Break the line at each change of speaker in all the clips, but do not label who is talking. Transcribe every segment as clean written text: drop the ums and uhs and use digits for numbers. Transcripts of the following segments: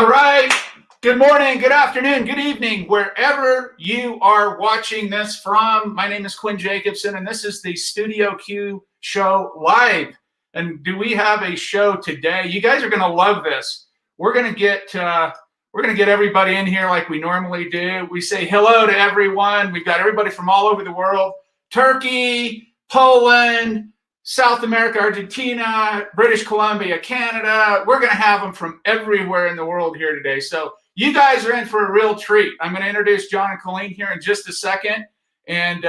All right. Good morning, good afternoon, good evening, wherever you are watching this from. My name is Quinn Jacobson, and this is the Studio Q show live. And do we have a show today? You guys are going to love this. We're going to get everybody in here like we normally do. We say hello to everyone. We've got everybody from all over the world: Turkey, Poland, South America, Argentina, British Columbia, Canada. We're going to have them from everywhere in the world here today. So you guys are in for a real treat. I'm going to introduce John and Coleen here in just a second. And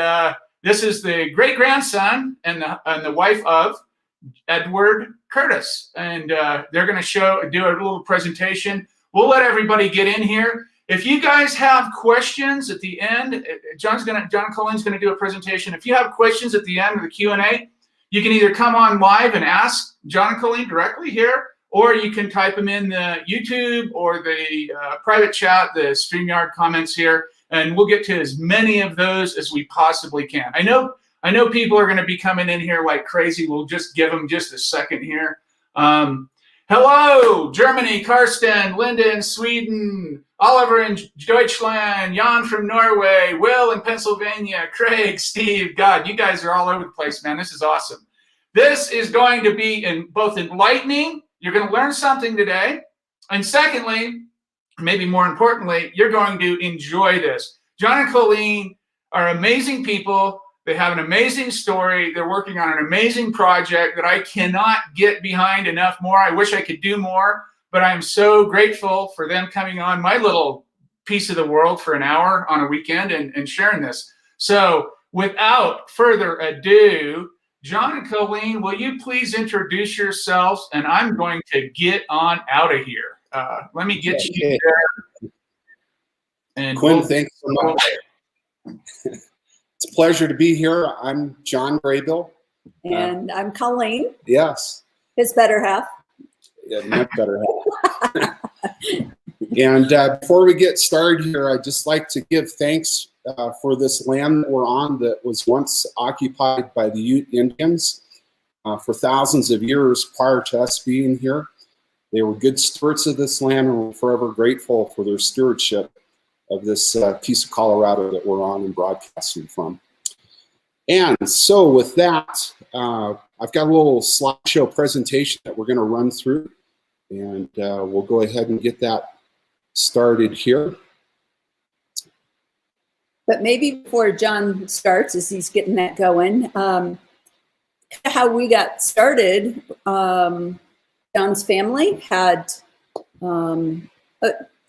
this is the great-grandson and the wife of Edward Curtis. And they're going to do a little presentation. We'll let everybody get in here. If you guys have questions at the end, John and Coleen's going to do a presentation. If you have questions at the end of the Q&A, you can either come on live and ask John and Coleen directly here, or you can type them in the YouTube or the private chat, the StreamYard comments here, and we'll get to as many of those as we possibly can. I know people are going to be coming in here like crazy. We'll just give them just a second here. Hello, Germany, Karsten, Linda in Sweden, Oliver in Deutschland, Jan from Norway, Will in Pennsylvania, Craig, Steve. God, you guys are all over the place, man. This is awesome. This is going to be both enlightening. You're going to learn something today. And secondly, maybe more importantly, you're going to enjoy this. John and Coleen are amazing people. They have an amazing story. They're working on an amazing project that I cannot get behind enough more. I wish I could do more, but I'm so grateful for them coming on my little piece of the world for an hour on a weekend and sharing this. So without further ado, John and Coleen, will you please introduce yourselves? And I'm going to get on out of here. Let me get you there. And
Quinn, thanks so much. It's a pleasure to be here. I'm John Graybill.
And I'm Coleen.
Yes.
His better half.
Yeah, much better half. And before we get started here, I'd just like to give thanks for this land that we're on that was once occupied by the Ute Indians for thousands of years prior to us being here. They were good stewards of this land, and we're forever grateful for their stewardship of this piece of Colorado that we're on and broadcasting from. And so with that, I've got a little slideshow presentation that we're going to run through, and we'll go ahead and get that started here.
But maybe before John starts, as he's getting that going, how we got started, John's family had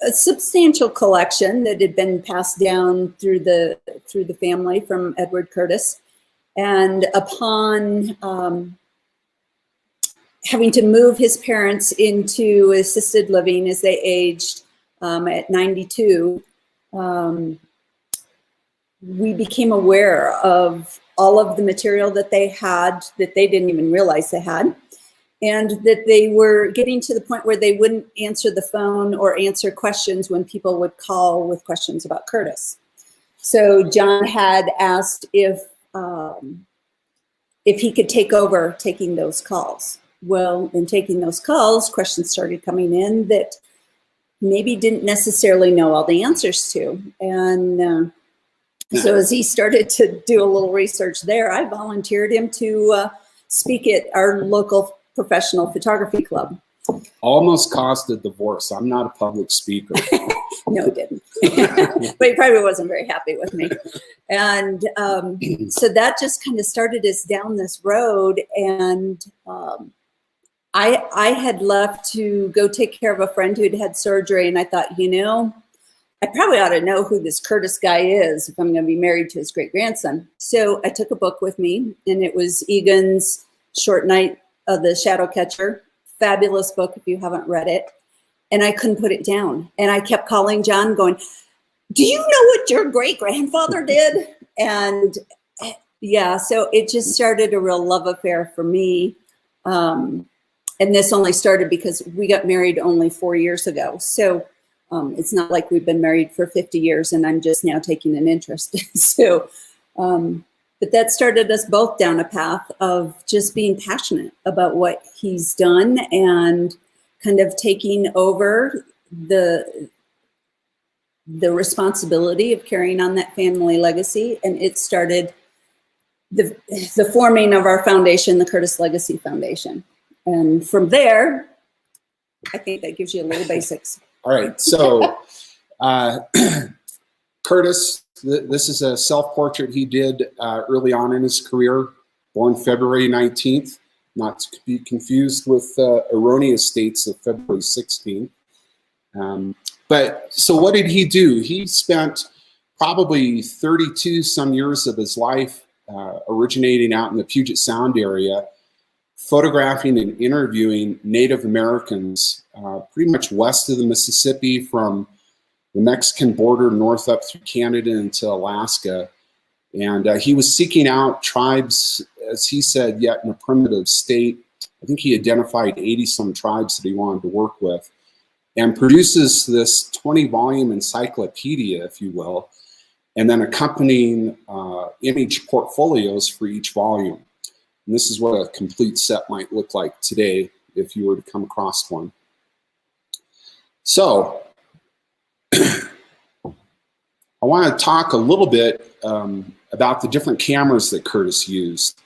a substantial collection that had been passed down through the family from Edward Curtis. And upon having to move his parents into assisted living as they aged at 92, we became aware of all of the material that they had that they didn't even realize they had, and that they were getting to the point where they wouldn't answer the phone or answer questions when people would call with questions about Curtis. So John had asked if he could take over taking those calls. Well, in taking those calls, questions started coming in that maybe didn't necessarily know all the answers to. And so as he started to do a little research there, I volunteered him to speak at our local professional photography club.
Almost caused a divorce. I'm not a public speaker.
No, it didn't. But he probably wasn't very happy with me. And so that just kind of started us down this road. And I had left to go take care of a friend who'd had surgery. And I thought, I probably ought to know who this Curtis guy is if I'm going to be married to his great-grandson. So I took a book with me, and it was Egan's Short Night of the Shadow Catcher. Fabulous book if you haven't read it. And I couldn't put it down. And I kept calling John going, do you know what your great-grandfather did? And yeah, so it just started a real love affair for me. And this only started because we got married only 4 years ago. So it's not like we've been married for 50 years and I'm just now taking an interest. So, but that started us both down a path of just being passionate about what he's done and kind of taking over the responsibility of carrying on that family legacy, and it started the forming of our foundation, the Curtis Legacy Foundation. And from there, I think that gives you a little basics.
All right, so Curtis, this is a self-portrait he did early on in his career, born February 19th, not to be confused with erroneous dates of February 16th. But so what did he do? He spent probably 32 some years of his life originating out in the Puget Sound area, photographing and interviewing Native Americans pretty much west of the Mississippi from the Mexican border north up through Canada into Alaska. And he was seeking out tribes, as he said, yet in a primitive state. I think he identified 80 some tribes that he wanted to work with, and produces this 20-volume encyclopedia, if you will, and then accompanying image portfolios for each volume. And this is what a complete set might look like today if you were to come across one. So I want to talk a little bit about the different cameras that Curtis used.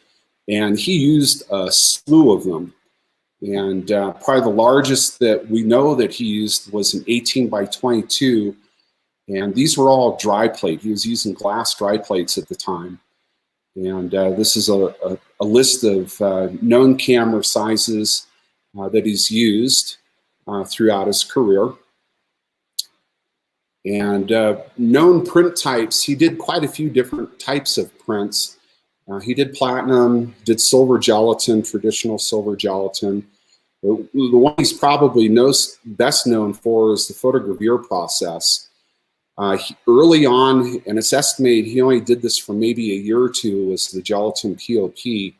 And he used a slew of them. And probably the largest that we know that he used was an 18 by 22. And these were all dry plate. He was using glass dry plates at the time. And this is a list of known camera sizes that he's used throughout his career. And known print types, he did quite a few different types of prints. He did platinum, did silver gelatin, traditional silver gelatin. The one he's probably best known for is the photogravure process. Early on, and it's estimated he only did this for maybe a year or two, was the gelatin POP.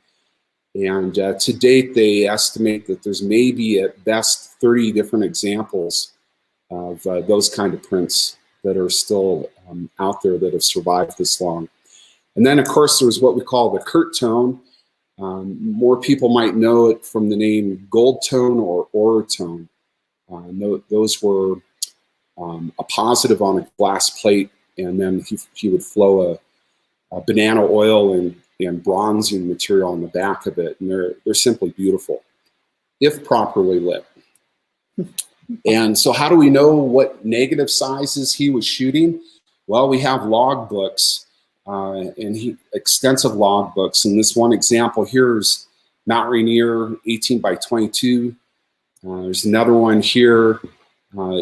And to date, they estimate that there's maybe at best 30 different examples of those kind of prints that are still out there that have survived this long. And then, of course, there's what we call the Kurt tone. More people might know it from the name gold tone or ore tone. Those were a positive on a glass plate, and then he would flow a banana oil and bronzing material on the back of it, and they're simply beautiful if properly lit. And so how do we know what negative sizes he was shooting? Well, we have log books, and extensive log books. And this one example here is Mount Rainier 18 by 22. There's another one here,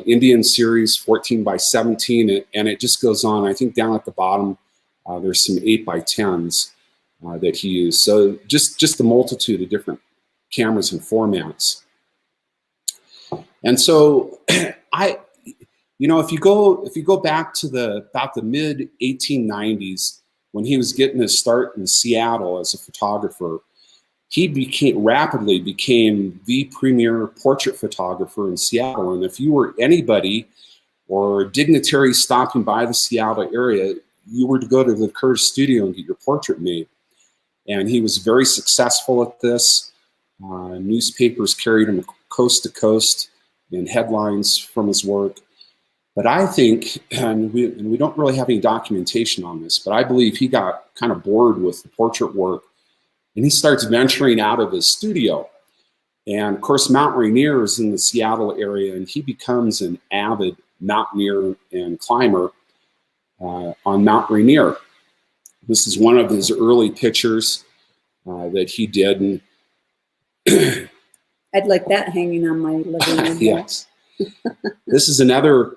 Indian Series 14 by 17, and it just goes on. I think down at the bottom, there's some 8 by 10s that he used. So just a multitude of different cameras and formats. And so if you go back to about the mid 1890s, when he was getting his start in Seattle as a photographer, he rapidly became the premier portrait photographer in Seattle. And if you were anybody or dignitary stopping by the Seattle area, you were to go to the Curtis studio and get your portrait made. And he was very successful at this. Newspapers carried him coast to coast in headlines from his work. But I think, and we don't really have any documentation on this, but I believe he got kind of bored with the portrait work, and he starts venturing out of his studio. And of course, Mount Rainier is in the Seattle area, and he becomes an avid mountaineer and climber on Mount Rainier. This is one of his early pictures that he did. And
I'd like that hanging on my living room.
Yes. This is another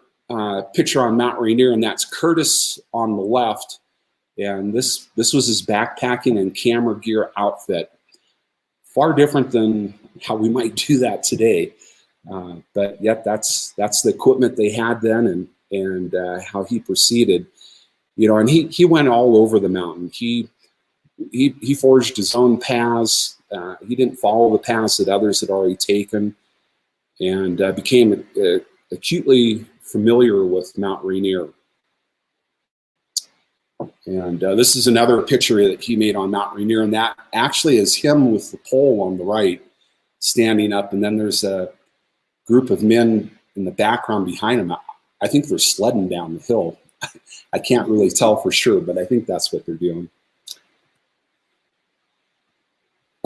picture on Mount Rainier, and that's Curtis on the left. And this was his backpacking and camera gear outfit. Far different than how we might do that today. But yet that's the equipment they had then, and how he proceeded. And he went all over the mountain. He forged his own paths. He didn't follow the paths that others had already taken, and became acutely familiar with Mount Rainier. And this is another picture that he made on Mount Rainier, and that actually is him with the pole on the right, standing up. And then there's a group of men in the background behind them, I think they're sledding down the hill. I can't really tell for sure, but I think that's what they're doing.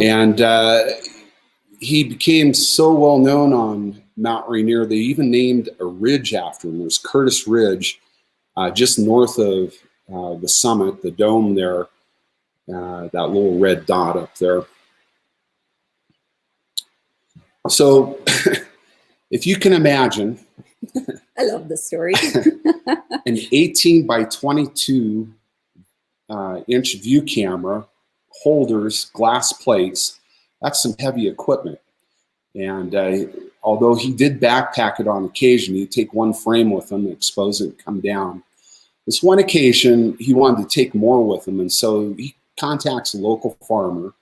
And he became so well known on Mount Rainier, they even named a ridge after him. There's Curtis Ridge, just north of the summit, the dome there, that little red dot up there. So if you can imagine,
I love the story.
an 18 by 22 inch view camera, holders, glass plates, that's some heavy equipment. And although he did backpack it on occasion, he'd take one frame with him, expose it, and come down. This one occasion, he wanted to take more with him, and so he contacts a local farmer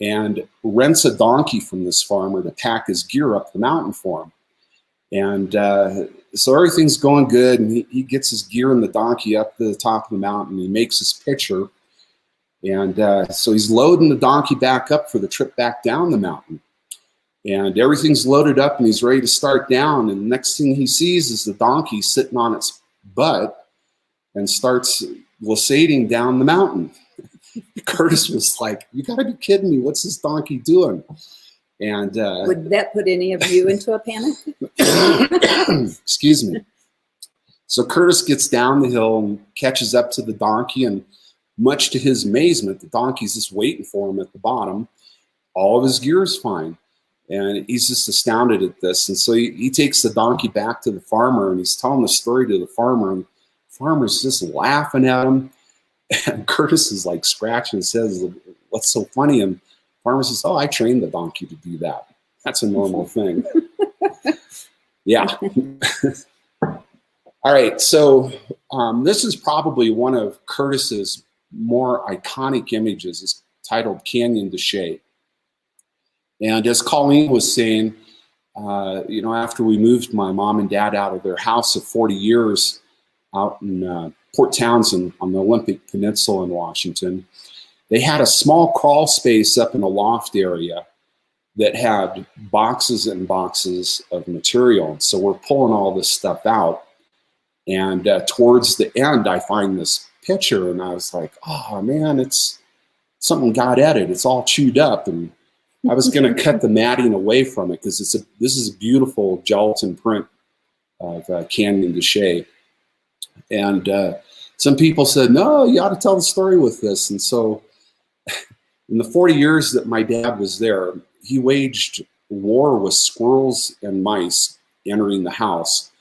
and rents a donkey from this farmer to pack his gear up the mountain for him. And so everything's going good, and he gets his gear and the donkey up to the top of the mountain. He makes his picture, and so he's loading the donkey back up for the trip back down the mountain. And everything's loaded up, and he's ready to start down. And the next thing he sees is the donkey sitting on its butt and starts glissading down the mountain. Curtis was like, "You got to be kidding me! What's this donkey doing?" And
would that put any of you into a panic?
Excuse me. So Curtis gets down the hill and catches up to the donkey, and much to his amazement, the donkey's just waiting for him at the bottom. All of his gear is fine, and he's just astounded at this. And so he takes the donkey back to the farmer, and he's telling the story to the farmer, and the farmer's just laughing at him. And Curtis is like scratching his head, says, "What's so funny?" And the farmer says, "Oh, I trained the donkey to do that. That's a normal thing." Yeah. All right. So this is probably one of Curtis's more iconic images. It's titled Canyon de Chelly. And as Coleen was saying, after we moved my mom and dad out of their house of 40 years out in Port Townsend on the Olympic Peninsula in Washington, they had a small crawl space up in a loft area that had boxes and boxes of material. So we're pulling all this stuff out. And towards the end, I find this picture, and I was like, "Oh man, it's something got at it. It's all chewed up." And I was going to cut the matting away from it because this is a beautiful gelatin print of Canyon de Chelly. And some people said, "No, you ought to tell the story with this." And so in the 40 years that my dad was there, he waged war with squirrels and mice entering the house.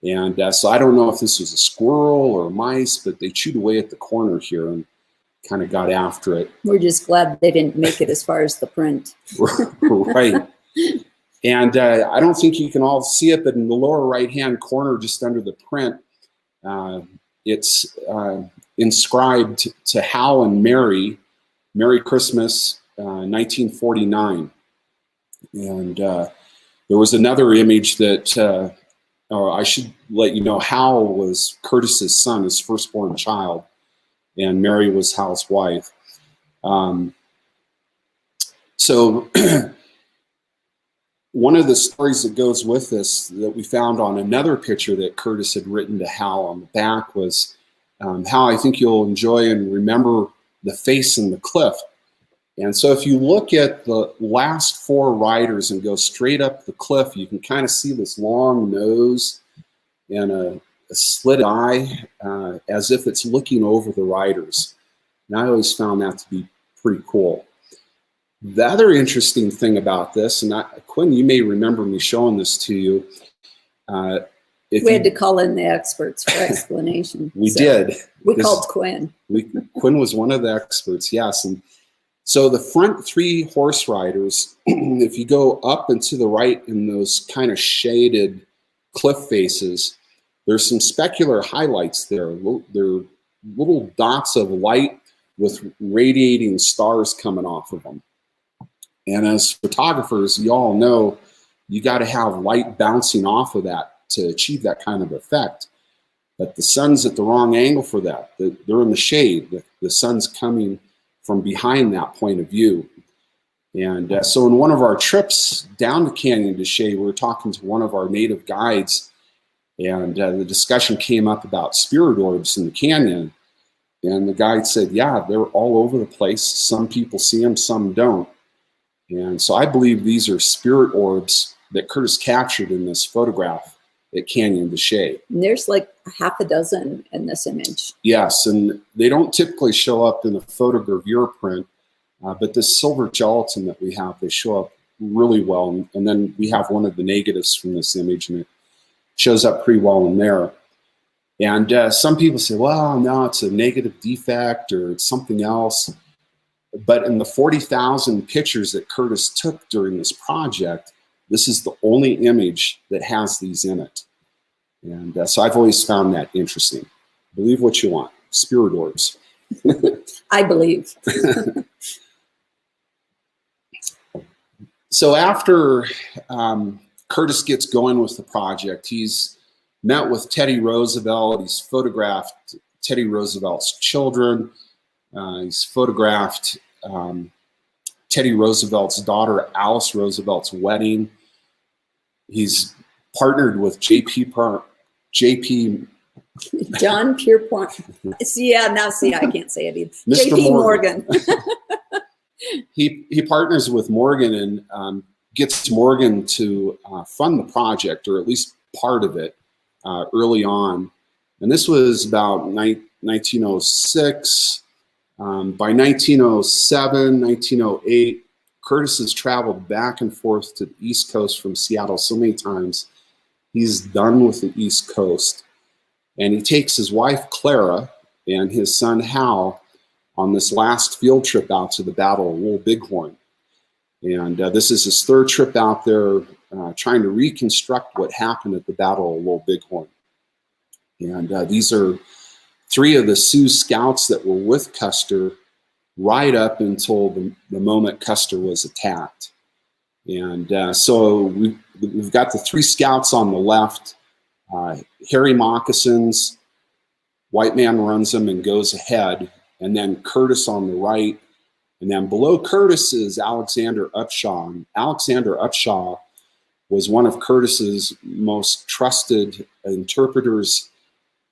And so I don't know if this was a squirrel or mice, but they chewed away at the corner here and kind of got after it.
We're just glad they didn't make it as far as the print.
Right. And I don't think you can all see it, but in the lower right-hand corner, just under the print, it's inscribed to Hal and Mary, Merry Christmas, 1949. And there was another image that, I should let you know, Hal was Curtis's son, his firstborn child, and Mary was Hal's wife. So one of the stories that goes with this that we found on another picture that Curtis had written to Hal on the back was, "Hal, I think you'll enjoy and remember the face in the cliff." And so if you look at the last four riders and go straight up the cliff, you can kind of see this long nose and a slit eye as if it's looking over the riders. And I always found that to be pretty cool. The other interesting thing about this, and Quinn, you may remember me showing this to you.
We had to call in the experts for explanation.
We did.
We called Quinn.
Quinn was one of the experts, yes. And so the front three horse riders, if you go up and to the right in those kind of shaded cliff faces, there's some specular highlights there. They're little dots of light with radiating stars coming off of them. And as photographers, you all know you got to have light bouncing off of that to achieve that kind of effect. But the sun's at the wrong angle for that. They're in the shade. The sun's coming from behind that point of view. And so in one of our trips down to Canyon de Chelly, we were talking to one of our native guides, and the discussion came up about spirit orbs in the canyon. And the guide said, yeah, they're all over the place. Some people see them, some don't. And so I believe these are spirit orbs that Curtis captured in this photograph at Canyon de Chelly.
And there's like half a dozen in this image.
Yes, and they don't typically show up in a photogravure print, but this silver gelatin that we have, they show up really well. And then we have one of the negatives from this image, and it shows up pretty well in there. And some people say, well, no, it's a negative defect or it's something else. But in the 40,000 pictures that Curtis took during this project, this is the only image that has these in it. And so I've always found that interesting. Believe what you want. Spirit orbs.
I believe.
So after Curtis gets going with the project, he's met with Teddy Roosevelt. He's photographed Teddy Roosevelt's children. He's photographed Teddy Roosevelt's daughter, Alice Roosevelt's wedding. He's partnered with JP
John Pierpont. See, I can't say it either.
Mr.
JP
Morgan.
Morgan.
He partners with Morgan and gets Morgan to fund the project, or at least part of it, early on. And this was about 1906. By 1907, 1908, Curtis has traveled back and forth to the East Coast from Seattle so many times, he's done with the East Coast. And he takes his wife, Clara, and his son, Hal, on this last field trip out to the Battle of Little Bighorn. And this is his third trip out there, trying to reconstruct what happened at the Battle of Little Bighorn. And these are three of the Sioux scouts that were with Custer right up until the moment Custer was attacked. And so we've got the three scouts on the left, hairy moccasins, white man runs them and goes ahead, and then Curtis on the right. And then below Curtis is Alexander Upshaw. And Alexander Upshaw was one of Curtis's most trusted interpreters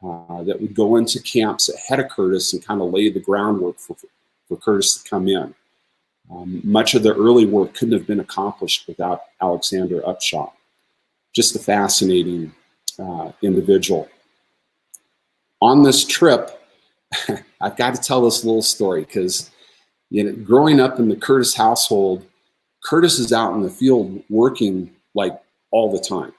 that would go into camps ahead of Curtis and kind of lay the groundwork for Curtis to come in. Much of the early work couldn't have been accomplished without Alexander Upshaw. Just a fascinating individual. On this trip, I've got to tell this little story because growing up in the Curtis household, Curtis is out in the field working like all the time.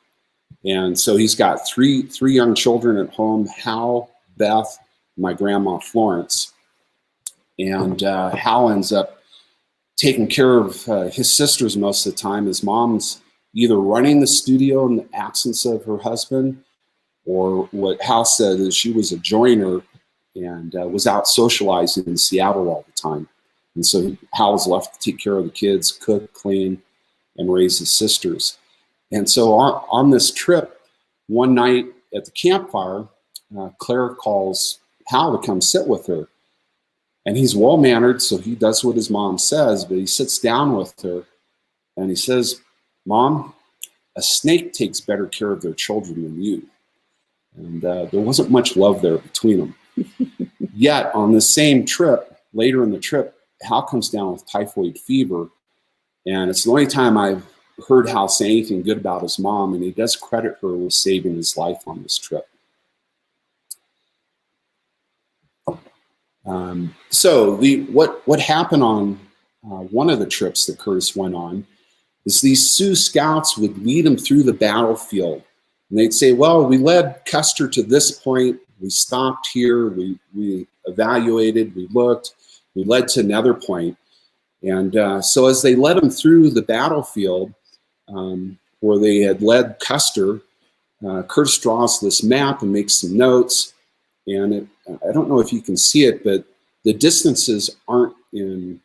And so he's got three young children at home, Hal, Beth, my grandma, Florence. And Hal ends up taking care of his sisters most of the time. His mom's either running the studio in the absence of her husband, or what Hal said is she was a joiner and was out socializing in Seattle all the time. And so Hal was left to take care of the kids, cook, clean, and raise his sisters. And so on this trip, one night at the campfire, Claire calls Hal to come sit with her. And he's well-mannered, so he does what his mom says, but he sits down with her and he says, "Mom, a snake takes better care of their children than you." And there wasn't much love there between them. Yet on the same trip, later in the trip, Hal comes down with typhoid fever. And it's the only time I've heard Hal say anything good about his mom, and he does credit her with saving his life on this trip. So what happened on one of the trips that Curtis went on is these Sioux scouts would lead him through the battlefield. And they'd say, well, we led Custer to this point. We stopped here. We evaluated. We looked. We led to another point. And so as they led him through the battlefield where they had led Custer, Curtis draws this map and makes some notes. And I don't know if you can see it, but the distances aren't in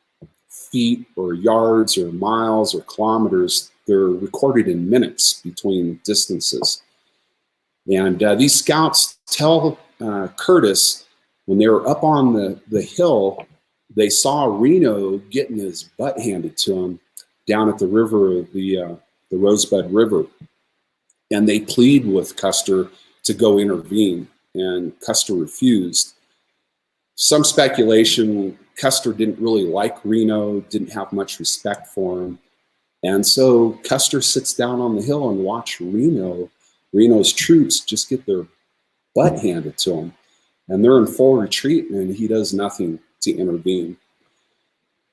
feet or yards or miles or kilometers. They're recorded in minutes between distances. And these scouts tell Curtis when they were up on the hill, they saw Reno getting his butt handed to him down at the river, the Rosebud River, and they plead with Custer to go intervene, and Custer refused. Some speculation, Custer didn't really like Reno, didn't have much respect for him, and so Custer sits down on the hill and watch Reno's troops just get their butt handed to him, and they're in full retreat, and he does nothing to intervene.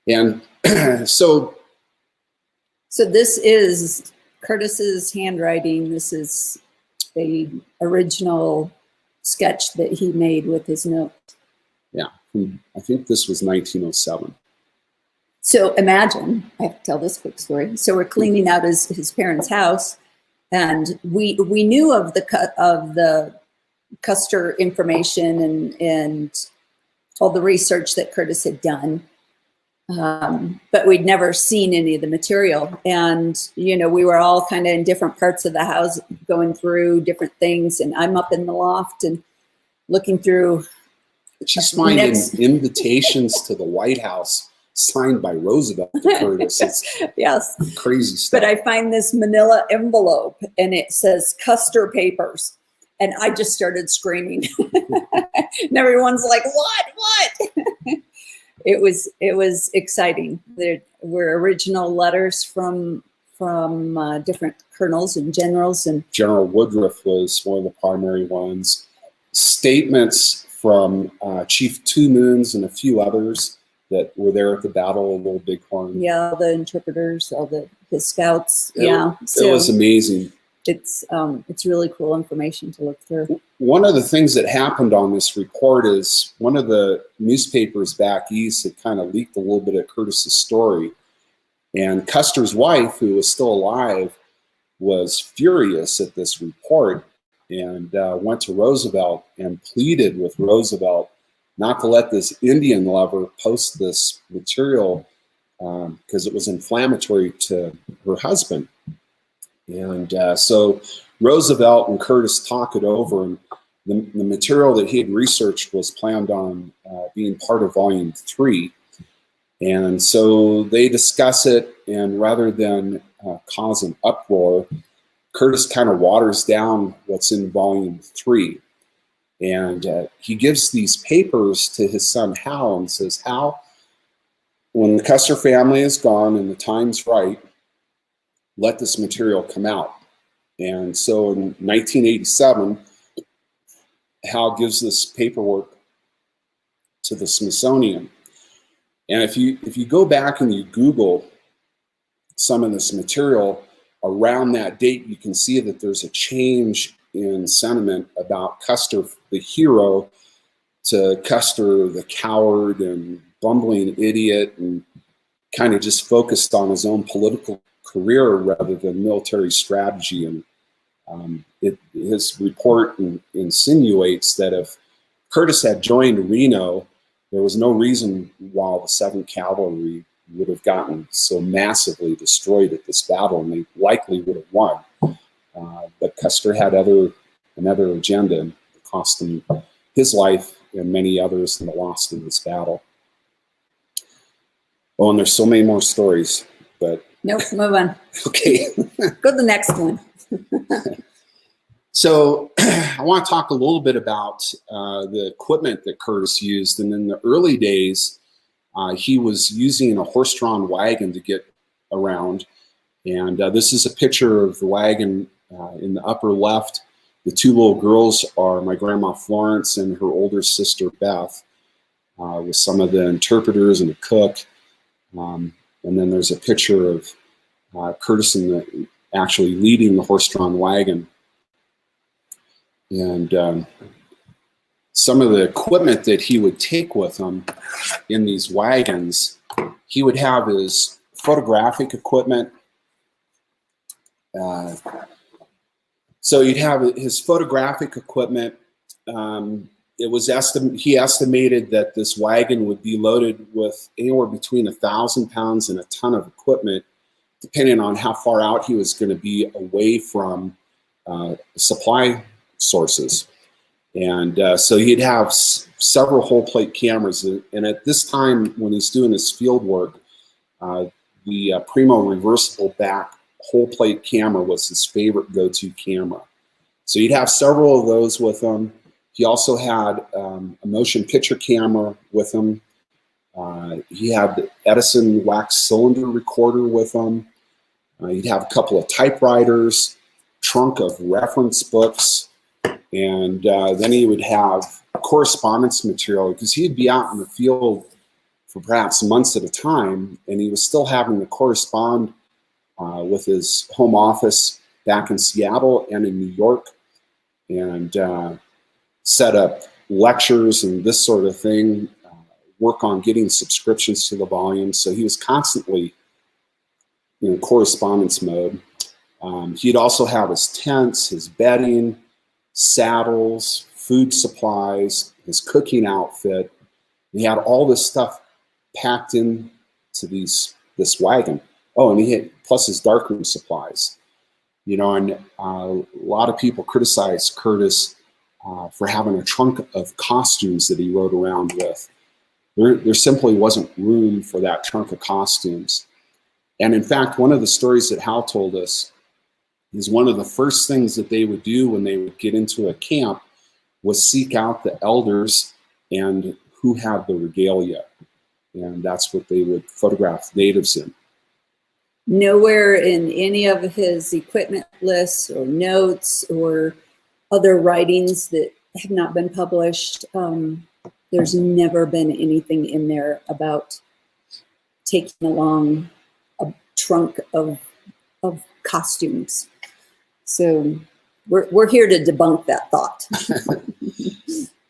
And so
this is Curtis's handwriting. This is the original sketch that he made with his note.
Yeah, I think this was 1907.
So imagine, I have to tell this quick story. So we're cleaning out his parents' house, and we knew of the Custer information and all the research that Curtis had done. But we'd never seen any of the material. And, you know, we were all kind of in different parts of the house going through different things. And I'm up in the loft and looking through.
She's finding invitations to the White House signed by Roosevelt to Curtis. It's
yes.
Crazy stuff.
But I find this manila envelope and it says Custer Papers. And I just started screaming. And everyone's like, what? It was exciting. There were original letters from different colonels and generals, and
General Woodruff was one of the primary ones. Statements from Chief Two Moons and a few others that were there at the Battle of Little Bighorn.
Yeah, the interpreters, all the scouts.
It
So
was amazing.
It's really cool information to look through.
One of the things that happened on this report is one of the newspapers back east had kind of leaked a little bit of Curtis's story. And Custer's wife, who was still alive, was furious at this report and went to Roosevelt and pleaded with Roosevelt not to let this Indian lover post this material because it was inflammatory to her husband. And so Roosevelt and Curtis talk it over, and the material that he had researched was planned on being part of Volume 3. And so they discuss it, and rather than cause an uproar, Curtis kind of waters down what's in Volume 3. And he gives these papers to his son Hal and says, Hal, when the Custer family is gone and the time's right, let this material come out. And so in 1987, Hal gives this paperwork to the Smithsonian. And if you go back and you Google some of this material around that date, you can see that there's a change in sentiment about Custer the hero to Custer the coward and bumbling idiot, and kind of just focused on his own political career rather than military strategy. And his report insinuates that if Curtis had joined Reno, there was no reason why the 7th Cavalry would have gotten so massively destroyed at this battle, and they likely would have won. But Custer had another agenda, and it cost him his life and many others in the loss of this battle. Oh, and there's so many more stories, but
nope, move on.
Okay.
Go to the next one.
So I want to talk a little bit about the equipment that Curtis used. And in the early days, he was using a horse-drawn wagon to get around. And this is a picture of the wagon in the upper left. The two little girls are my grandma Florence and her older sister Beth, with some of the interpreters and a cook. And then there's a picture of Curtis actually leading the horse-drawn wagon. And some of the equipment that he would take with him in these wagons, he would have his photographic equipment. So you'd have his photographic equipment. He estimated that this wagon would be loaded with anywhere between 1,000 pounds and a ton of equipment, depending on how far out he was going to be away from supply sources. And so he'd have several whole plate cameras. And at this time, when he's doing his field work, the Primo reversible back whole plate camera was his favorite go-to camera. So he'd have several of those with him. He also had a motion picture camera with him. He had the Edison wax cylinder recorder with him. He'd have a couple of typewriters, trunk of reference books, and then he would have correspondence material because he'd be out in the field for perhaps months at a time, and he was still having to correspond with his home office back in Seattle and in New York, and set up lectures and this sort of thing, work on getting subscriptions to the volume. So he was constantly in correspondence mode. He'd also have his tents, his bedding, saddles, food supplies, his cooking outfit. He had all this stuff packed into this wagon. Oh, and he had plus his darkroom supplies. You know, and a lot of people criticized Curtis for having a trunk of costumes that he rode around with. There simply wasn't room for that trunk of costumes. And in fact, one of the stories that Hal told us is one of the first things that they would do when they would get into a camp was seek out the elders and who had the regalia. And that's what they would photograph natives in.
Nowhere in any of his equipment lists or notes or other writings that have not been published, there's never been anything in there about taking along a trunk of costumes. So we're here to debunk that thought.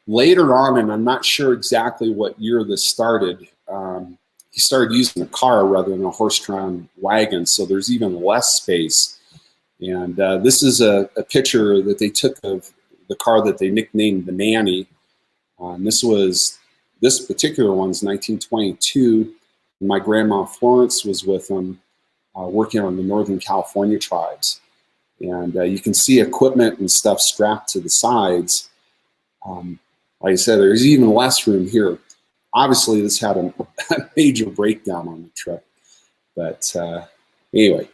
Later on, and I'm not sure exactly what year this started, he started using a car rather than a horse-drawn wagon, so there's even less space. And this is a picture that they took of the car that they nicknamed the Nanny. And this particular one's 1922. And my grandma Florence was with them working on the Northern California tribes. And you can see equipment and stuff strapped to the sides. Like I said, there's even less room here. Obviously, this had a major breakdown on the trip. But anyway.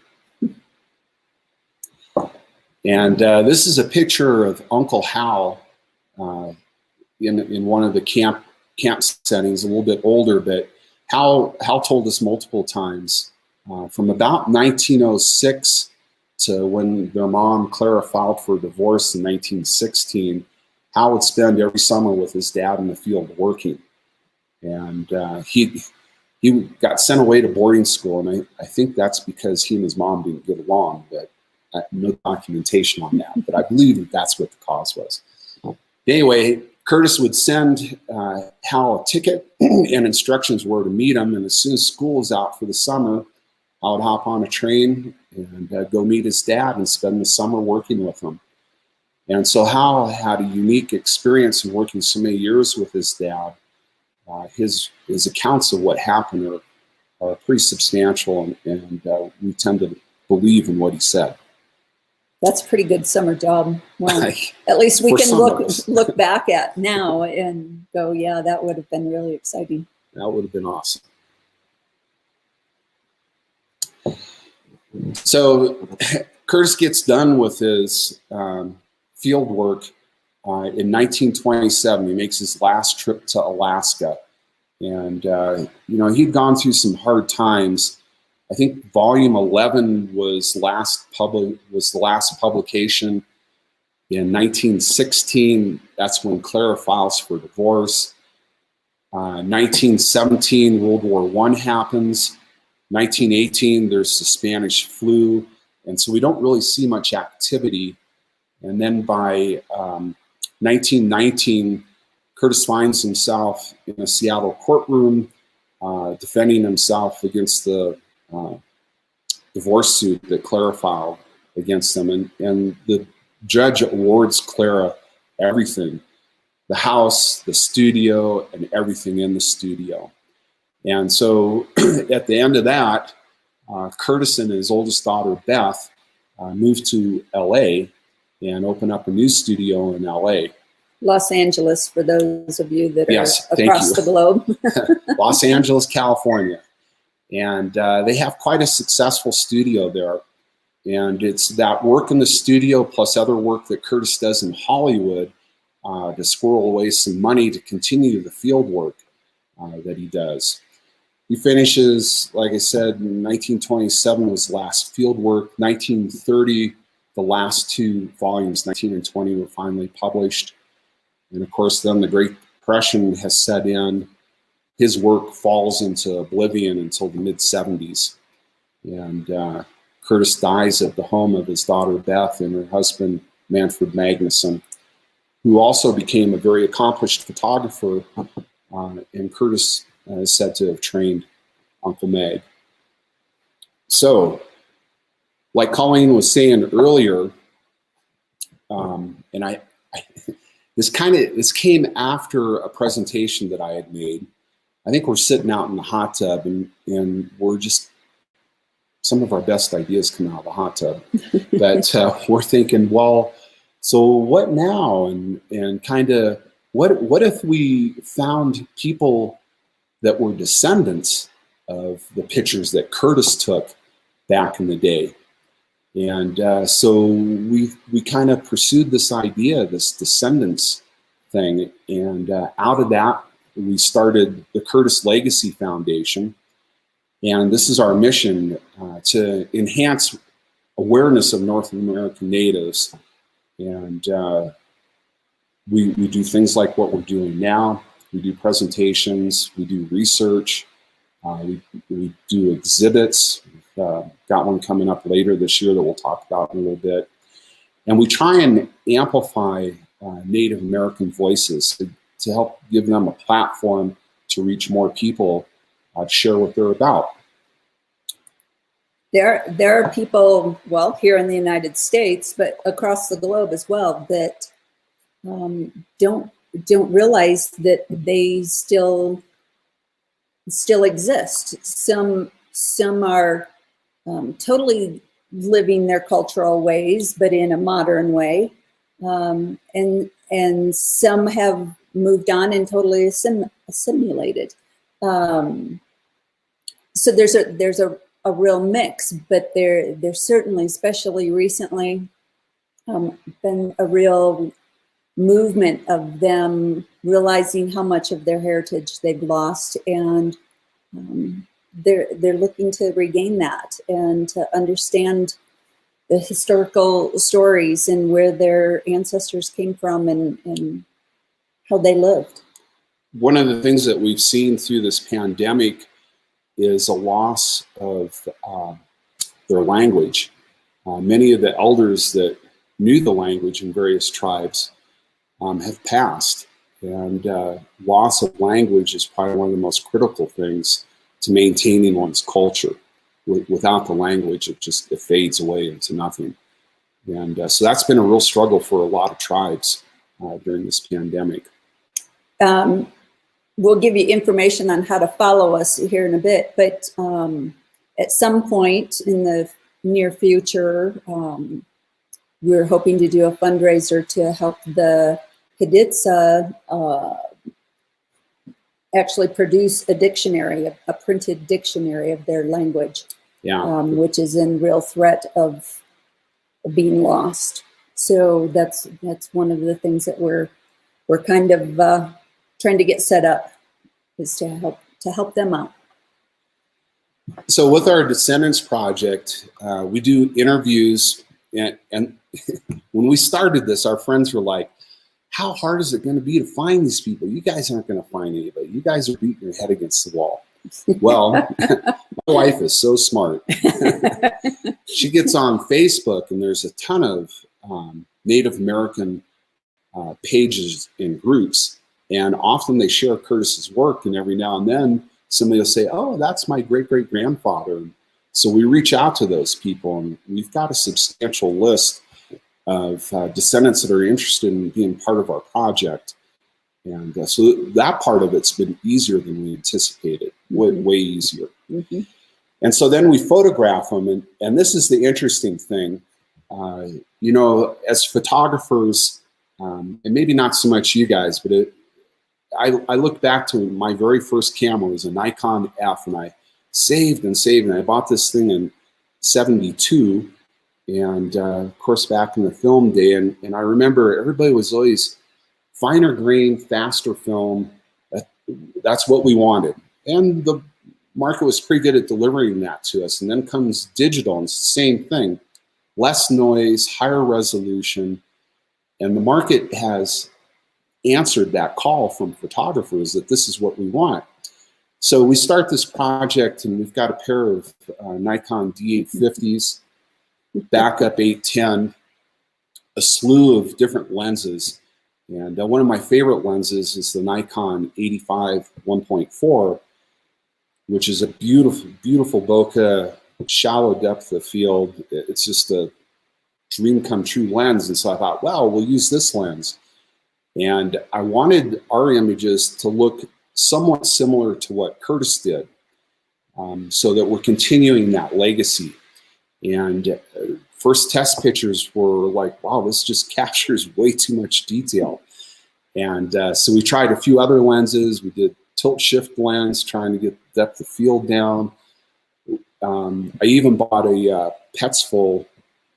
And this is a picture of Uncle Hal in one of the camp settings, a little bit older, but Hal told us multiple times from about 1906 to when their mom, Clara, filed for divorce in 1916, Hal would spend every summer with his dad in the field working. And he got sent away to boarding school, and I think that's because he and his mom didn't get along, but no documentation on that, but I believe that's what the cause was. Anyway, Curtis would send Hal a ticket and instructions were to meet him, and as soon as school was out for the summer, I would hop on a train and go meet his dad and spend the summer working with him. And so Hal had a unique experience in working so many years with his dad. His accounts of what happened are pretty substantial, and we tend to believe in what he said.
That's a pretty good summer job. Well, at least we can look back at now and go, yeah, that would have been really exciting.
That would have been awesome. So Curtis gets done with his field work in 1927. He makes his last trip to Alaska. And, he'd gone through some hard times. I think volume 11 was the last publication. In 1916, that's when Clara files for divorce. 1917, World War I happens. 1918, there's the Spanish flu. And so we don't really see much activity. And then by 1919, Curtis finds himself in a Seattle courtroom defending himself against the divorce suit that Clara filed against them. And the judge awards Clara everything, the house, the studio, and everything in the studio. And so at the end of that, Curtis and his oldest daughter, Beth, moved to LA and opened up a new studio in LA.
Los Angeles, for those of you that
yes,
are across the globe.
Los Angeles, California. And they have quite a successful studio there. And it's that work in the studio plus other work that Curtis does in Hollywood to squirrel away some money to continue the field work that he does. He finishes, like I said, in 1927 was the last field work. 1930, the last two volumes, 19 and 20, were finally published. And of course, then the Great Depression has set in. His work falls into oblivion until the mid-70s. And Curtis dies at the home of his daughter Beth and her husband Manfred Magnuson, who also became a very accomplished photographer. And Curtis is said to have trained Uncle Meg. So, like Coleen was saying earlier, and this came after a presentation that I had made. I think we're sitting out in the hot tub, and we're just, some of our best ideas come out of the hot tub. But we're thinking, well, so what now? And kind of, what if we found people that were descendants of the pictures that Curtis took back in the day? And so we kind of pursued this idea, this descendants thing. And out of that, we started the Curtis Legacy Foundation. And this is our mission, to enhance awareness of North American natives. And we do things like what we're doing now. We do presentations, we do research, we do exhibits. We've got one coming up later this year that we'll talk about in a little bit. And we try and amplify Native American voices to help give them a platform to reach more people, to share what they're about.
There are people, well, here in the United States, but across the globe as well, that don't realize that they still exist. Some are totally living their cultural ways, but in a modern way, and some have moved on and totally assimilated. So there's a real mix, but there's certainly, especially recently, been a real movement of them realizing how much of their heritage they've lost, and they're looking to regain that and to understand the historical stories and where their ancestors came from and how they lived.
One of the things that we've seen through this pandemic is a loss of their language. Many of the elders that knew the language in various tribes have passed, and loss of language is probably one of the most critical things to maintaining one's culture. Without the language, it fades away into nothing. And so that's been a real struggle for a lot of tribes during this pandemic.
We'll give you information on how to follow us here in a bit, but at some point in the near future, we're hoping to do a fundraiser to help the Hidatsa actually produce a dictionary, a printed dictionary of their language, which is in real threat of being lost. So that's one of the things that we're kind of trying to get set up, is to help them out.
So with our Descendants Project, we do interviews, and when we started this, our friends were like, how hard is it going to be to find these people? You guys aren't going to find anybody. You guys are beating your head against the wall. Well, my wife is so smart. She gets on Facebook, and there's a ton of Native American pages and groups, and often they share Curtis's work, and every now and then somebody will say, oh, that's my great-great-grandfather. So we reach out to those people, and we've got a substantial list of descendants that are interested in being part of our project. And so that part of it's been easier than we anticipated, way easier. Mm-hmm. And so then we photograph them, and this is the interesting thing. You know, as photographers, and maybe not so much you guys, but I look back to my very first camera was a Nikon F, and I saved and saved. And I bought this thing in 72, and of course back in the film day. And I remember everybody was always finer grain, faster film. That's what we wanted. And the market was pretty good at delivering that to us. And then comes digital, and it's the same thing. Less noise, higher resolution. And the market has answered that call from photographers that this is what we want. So we start this project, and we've got a pair of Nikon D850s, backup 810, a slew of different lenses. And one of my favorite lenses is the Nikon 85 1.4, which is a beautiful, beautiful bokeh, shallow depth of field. It's just a dream come true lens. And so I thought, well, we'll use this lens. And I wanted our images to look somewhat similar to what Curtis did, so that we're continuing that legacy. And first test pictures were like, wow, this just captures way too much detail. And so we tried a few other lenses. We did tilt shift lens, trying to get depth of field down. I even bought a Petsful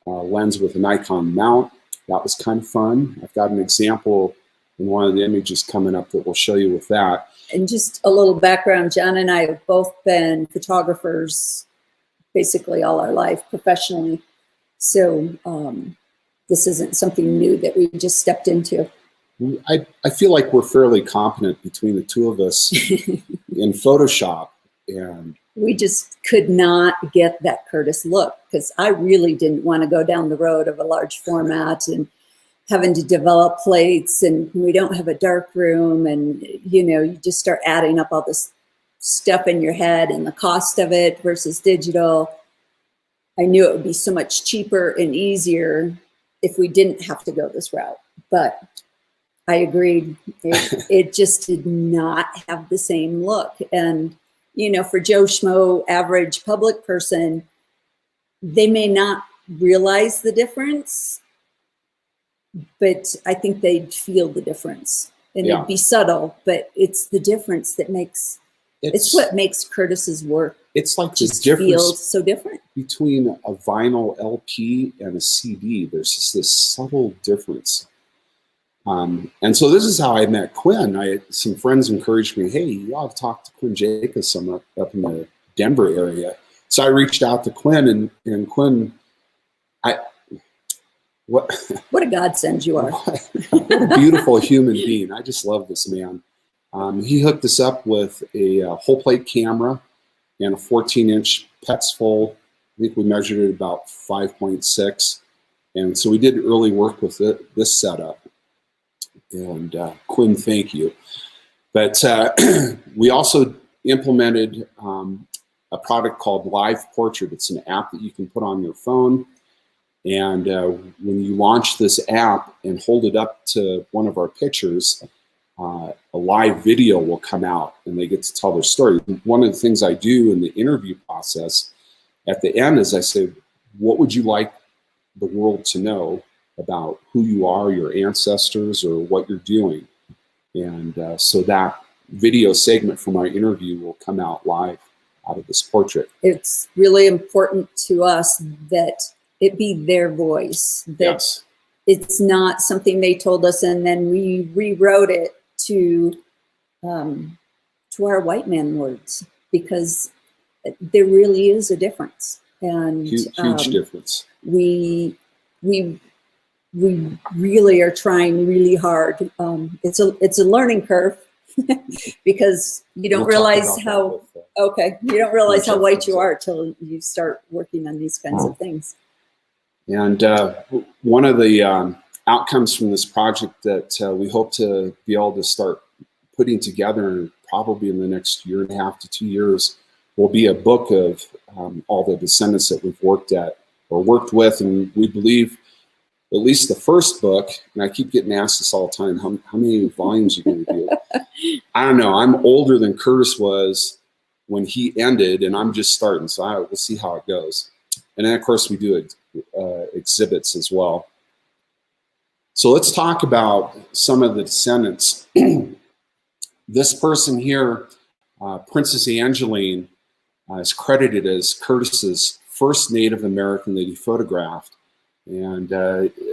lens with a Nikon mount. That was kind of fun. I've got an example in one of the images coming up that we'll show you with that.
And just a little background, John and I have both been photographers basically all our life professionally. So this isn't something new that we just stepped into.
I feel like we're fairly competent between the two of us in Photoshop. And
we just could not get that Curtis look, because I really didn't want to go down the road of a large format and having to develop plates, and we don't have a dark room, and you just start adding up all this stuff in your head and the cost of it versus digital. I knew it would be so much cheaper and easier if we didn't have to go this route, but I agreed. It just did not have the same look. And for Joe Schmo, average public person, they may not realize the difference, but I think they'd feel the difference. And it'd be subtle, but it's the difference that makes, it's what makes Curtis's work.
It's like the
just
difference
feels so different
between a vinyl LP and a CD. There's just this subtle difference. And so this is how I met Quinn. Some friends encouraged me, hey, you ought to talk to Quinn Jacobs up in the Denver area. So I reached out to Quinn, and Quinn, what
a godsend you are.
What a beautiful human being. I just love this man. He hooked us up with a whole plate camera and a 14-inch Petsful. I think we measured it about 5.6. And so we did early work with this setup. And Quinn, thank you. But we also implemented a product called Live Portrait. It's an app that you can put on your phone. And when you launch this app and hold it up to one of our pictures, a live video will come out, and they get to tell their story. One of the things I do in the interview process at the end is I say, what would you like the world to know about who you are, your ancestors, or what you're doing? And so that video segment from our interview will come out live out of this portrait.
It's really important to us that it be their voice, that
Yes.
It's not something they told us and then we rewrote it to our white man words, because there really is a difference. And
Huge difference.
We really are trying really hard. It's a learning curve because you don't realize how you don't realize how white you are till you start working on these kinds of things.
And one of the outcomes from this project that we hope to be able to start putting together probably in the next 1.5 to 2 years will be a book of all the descendants that we've worked with, and we believe at least the first book, and I keep getting asked this all the time, how many volumes are you going to do? I don't know. I'm older than Curtis was when he ended, and I'm just starting, so we'll see how it goes. And then, of course, we do exhibits as well. So let's talk about some of the descendants. This person here, Princess Angeline, is credited as Curtis's first Native American that he photographed. And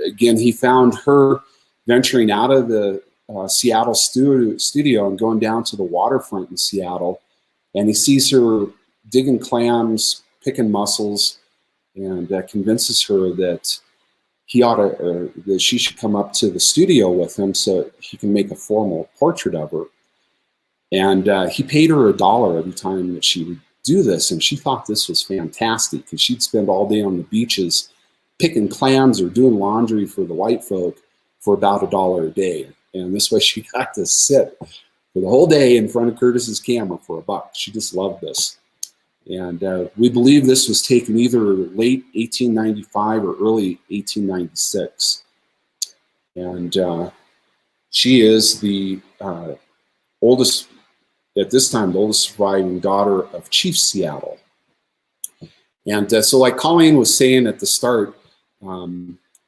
again, he found her venturing out of the Seattle studio and going down to the waterfront in Seattle. And he sees her digging clams, picking mussels, and convinces her that that she should come up to the studio with him so he can make a formal portrait of her. And he paid her $1 every time that she would do this. And she thought this was fantastic because she'd spend all day on the beaches picking clams or doing laundry for the white folk for about $1 a day. And this way she got to sit for the whole day in front of Curtis's camera for $1. She just loved this. And we believe this was taken either late 1895 or early 1896. And she is the oldest, at this time, the oldest surviving daughter of Chief Seattle. And so like Coleen was saying at the start, where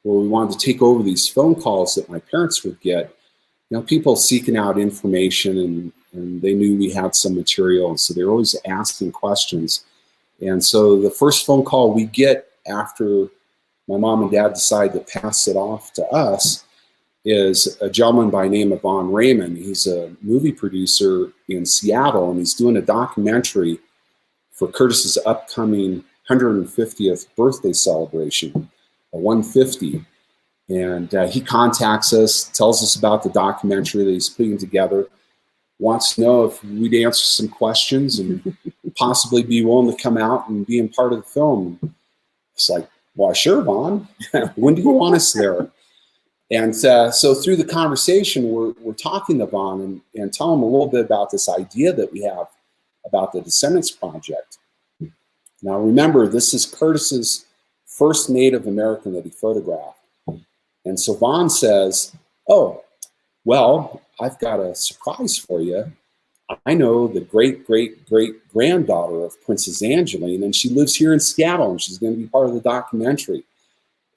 we wanted to take over these phone calls that my parents would get, you know, people seeking out information, and they knew we had some material, and so they were always asking questions. And so the first phone call we get after my mom and dad decide to pass it off to us is a gentleman by the name of Von Raymond. He's a movie producer in Seattle, and he's doing a documentary for Curtis's upcoming 150th birthday celebration, a 150. And he contacts us, tells us about the documentary that he's putting together, wants to know if we'd answer some questions and possibly be willing to come out and be a part of the film. It's like, well, sure, Vaughn. When do you want us there? And so through the conversation, we're talking to Vaughn and telling him a little bit about this idea that we have about the Descendants Project. Now, remember, this is Curtis's first Native American that he photographed. And so Vaughn says, oh, well, I've got a surprise for you. I know the great-great-great-granddaughter of Princess Angeline, and she lives here in Seattle, and she's going to be part of the documentary.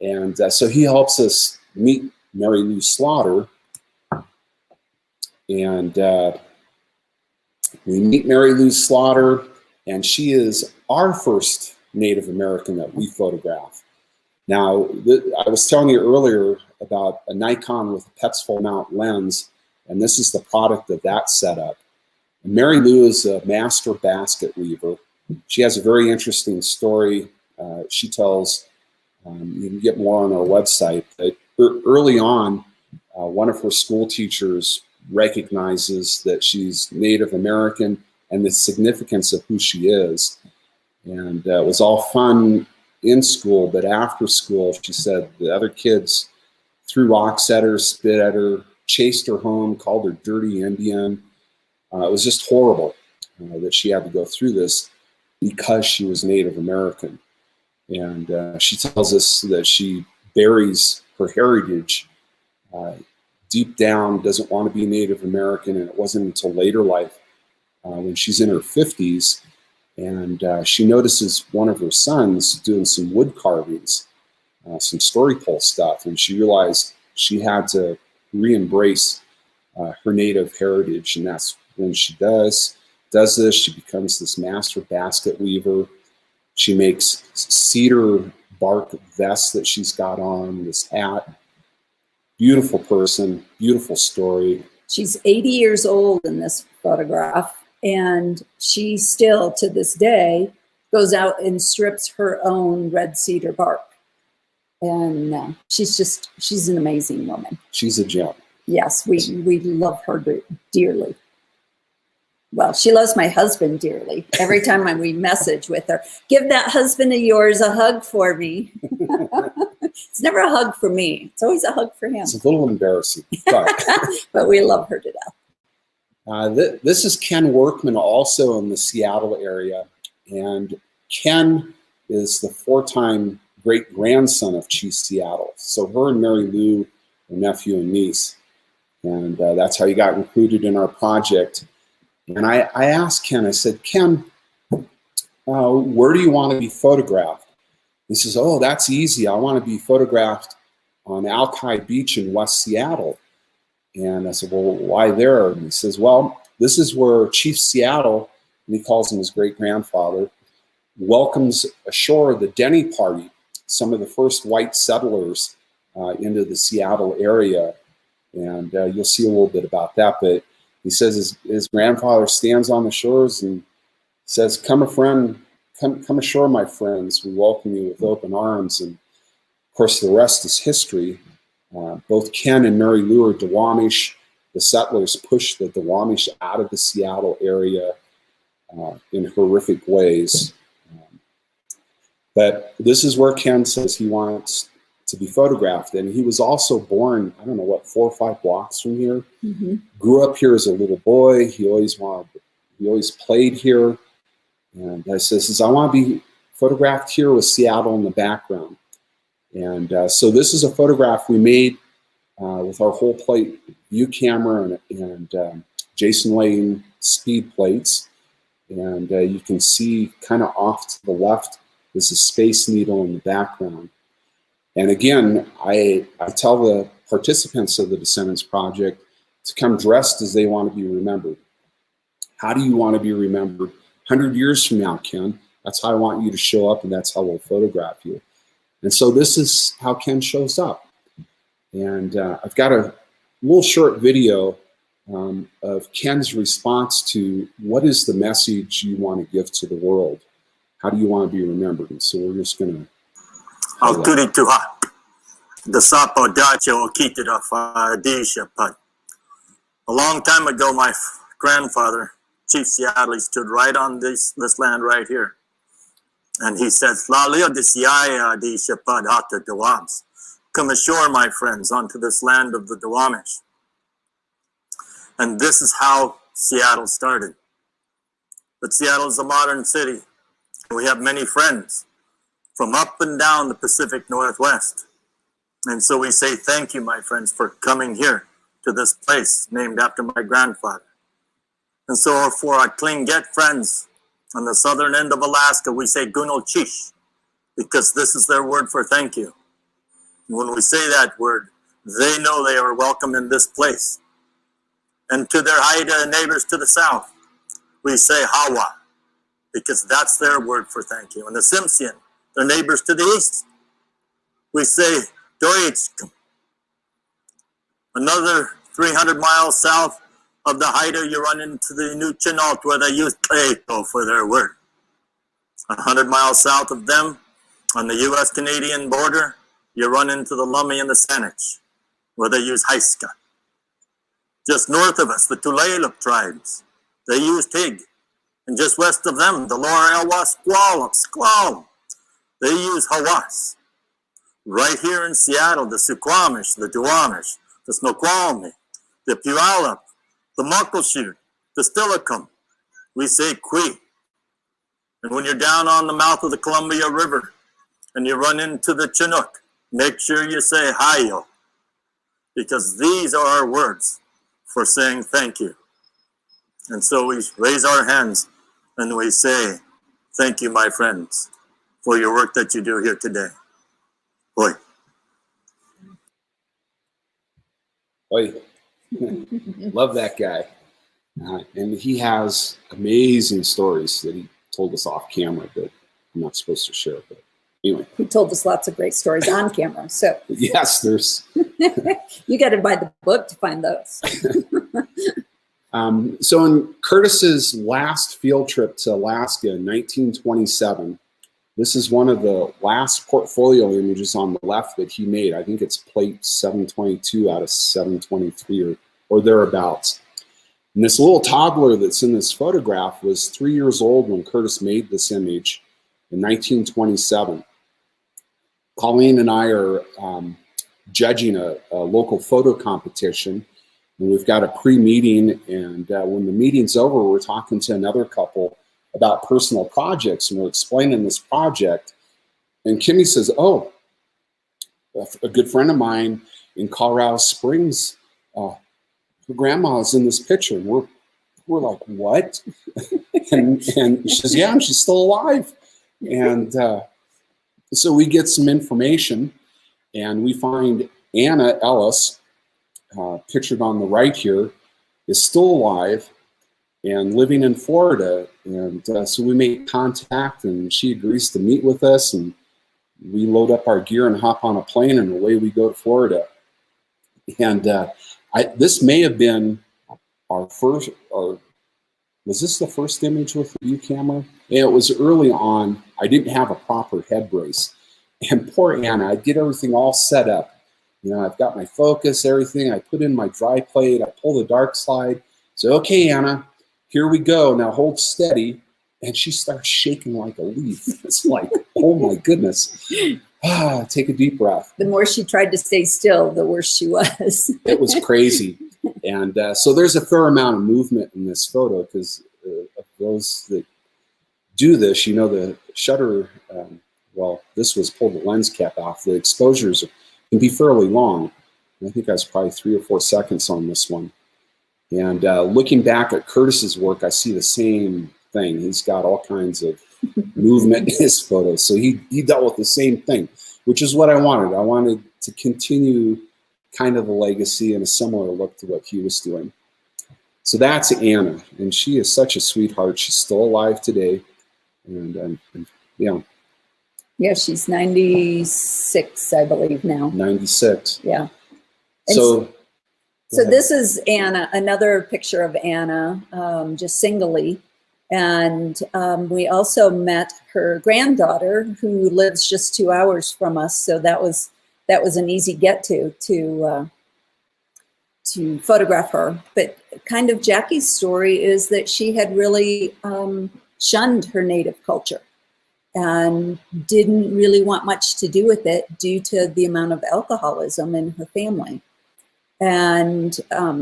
And so he helps us meet Mary Lou Slaughter. And we meet Mary Lou Slaughter, and she is our first Native American that we photograph. Now, I was telling you earlier about a Nikon with a Petzval mount lens, and this is the product of that setup. And Mary Lou is a master basket weaver. She has a very interesting story she tells. You can get more on our website. But early on, one of her school teachers recognizes that she's Native American and the significance of who she is. And it was all fun in school, but after school, she said the other kids threw rocks at her, spit at her, chased her home, called her dirty Indian. It was just horrible that she had to go through this because she was Native American. And she tells us that she buries her heritage deep down, doesn't want to be Native American, and it wasn't until later life when she's in her 50s and she notices one of her sons doing some wood carvings, some story pole stuff, and she realized she had to re-embrace her Native heritage, and that's when she does this. She becomes this master basket weaver. She makes cedar bark vests that she's got on, this hat. Beautiful person, beautiful story.
She's 80 years old in this photograph, and she still, to this day, goes out and strips her own red cedar bark. And she's an amazing woman.
She's a gem.
Yes, we love her dearly. Well, she loves my husband dearly. Every time we message with her, give that husband of yours a hug for me. It's never a hug for me. It's always a hug for him.
It's a little embarrassing,
but we love her to death.
This is Ken Workman, also in the Seattle area. And Ken is the 4-time great-grandson of Chief Seattle. So her and Mary Lou are nephew and niece. And that's how he got included in our project. And I asked Ken, I said, Ken, where do you want to be photographed? He says, oh, that's easy. I want to be photographed on Alki Beach in West Seattle. And I said, well, why there? And he says, well, this is where Chief Seattle, and he calls him his great-grandfather, welcomes ashore the Denny Party, some of the first white settlers into the Seattle area. And you'll see a little bit about that. But he says his grandfather stands on the shores and says, come ashore, my friends. We welcome you with open arms. And of course, the rest is history. Both Ken and Mary Lou are Duwamish. The settlers pushed the Duwamish out of the Seattle area in horrific ways. But this is where Ken says he wants to be photographed. And he was also born, I don't know what, 4 or 5 blocks from here. Mm-hmm. Grew up here as a little boy. He always played here. And says, I want to be photographed here with Seattle in the background. And so this is a photograph we made with our whole plate view camera and Jason Lane speed plates. And you can see kind of off to the left, there's a Space Needle in the background. And again, I tell the participants of the Descendants Project to come dressed as they want to be remembered. How do you want to be remembered 100 years from now, Ken? That's how I want you to show up, and that's how we'll photograph you. And so this is how Ken shows up. And I've got a little short video of Ken's response to what is the message you want to give to the world? How do you want to be remembered? And so we're just going to... A
long time ago, my grandfather, Chief Seattle, stood right on this land right here. And he said, come ashore, my friends, onto this land of the Duwamish. And this is how Seattle started. But Seattle is a modern city. We have many friends from up and down the Pacific Northwest. And so we say thank you, my friends, for coming here to this place named after my grandfather. And so for our Tlingit friends on the southern end of Alaska, we say Gunolchish, because this is their word for thank you. And when we say that word, they know they are welcome in this place. And to their Haida neighbors to the south, we say Hawa, because that's their word for thank you. And the Simpson, their neighbors to the east, we say Doichkum. Another 300 miles south of the Haida, you run into the Nuchinalt, where they use Tleito for their word. 100 miles south of them, on the U.S.-Canadian border, you run into the Lummi and the Saanich, where they use Haiska. Just north of us, the Tulalip tribes, they use Tig. And just west of them, the Lower Elwha Squam, they use Hawas. Right here in Seattle, the Suquamish, the Duwamish, the Snoqualmie, the Puyallup, the Muckleshoot, the Steilacoom, we say Qui. And when you're down on the mouth of the Columbia River and you run into the Chinook, make sure you say Hayo, because these are our words for saying thank you. And so we raise our hands and we say, thank you, my friends, for your work that you do here today. Oi.
Oi. Love that guy. And he has amazing stories that he told us off camera that I'm not supposed to share. But anyway.
He told us lots of great stories on camera. So
yes, there's...
You got to buy the book to find those.
So in Curtis's last field trip to Alaska in 1927, this is one of the last portfolio images on the left that he made. I think it's plate 722 out of 723 or thereabouts. And this little toddler that's in this photograph was 3 years old when Curtis made this image in 1927. Coleen and I are judging a local photo competition. And we've got a pre-meeting, and when the meeting's over, we're talking to another couple about personal projects, and we're explaining this project. And Kimmy says, oh, a good friend of mine in Colorado Springs, her grandma is in this picture. And we're like, what? and she says, yeah, and she's still alive. And so we get some information, and we find Anna Ellis, pictured on the right here, is still alive. and living in Florida. And so we made contact, and she agrees to meet with us, and we load up our gear and hop on a plane, and away we go to Florida. And this may have been our first, or was this the first image with the view camera? Yeah, it was early on. I didn't have a proper head brace. And poor Anna, I'd get everything all set up. You know, I've got my focus, everything. I put in my dry plate. I pull the dark slide. So, okay, Anna, here we go. Now hold steady. And she starts shaking like a leaf. It's like, oh my goodness. Take a deep breath.
The more she tried to stay still, the worse she was.
It was crazy. And so there's a fair amount of movement in this photo, because those that do this, you know, the shutter, well, this was pulled the lens cap off. The exposures can be fairly long. I think I was probably 3 or 4 seconds on this one. And looking back at Curtis's work, I see the same thing. He's got all kinds of movement in his photos. So he dealt with the same thing, which is what I wanted. I wanted to continue kind of a legacy and a similar look to what he was doing. So that's Anna, and she is such a sweetheart. She's still alive today. And yeah.
Yeah, she's 96, I believe now.
96.
Yeah.
So
this is Anna, another picture of Anna, just singly. And we also met her granddaughter, who lives just 2 hours from us. So that was an easy get to photograph her. But kind of Jackie's story is that she had really shunned her native culture and didn't really want much to do with it due to the amount of alcoholism in her family. And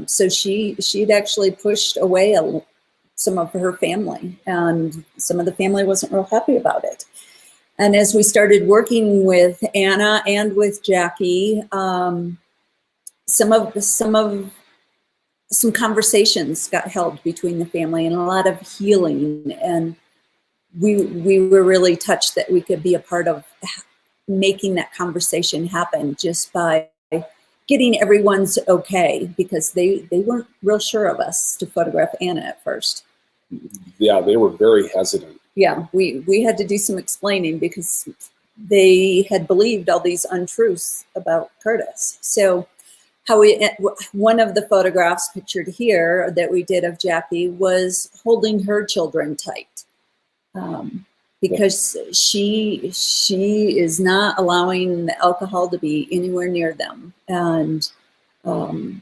so she'd actually pushed away some of her family, and some of the family wasn't real happy about it. And as we started working with Anna and with Jackie, some conversations got held between the family, and a lot of healing. And we were really touched that we could be a part of making that conversation happen just by getting everyone's okay, because they weren't real sure of us to photograph Anna at first.
Yeah, they were very hesitant.
Yeah, we had to do some explaining because they had believed all these untruths about Curtis. So one of the photographs pictured here that we did of Jackie was holding her children tight, because she is not allowing the alcohol to be anywhere near them. And
the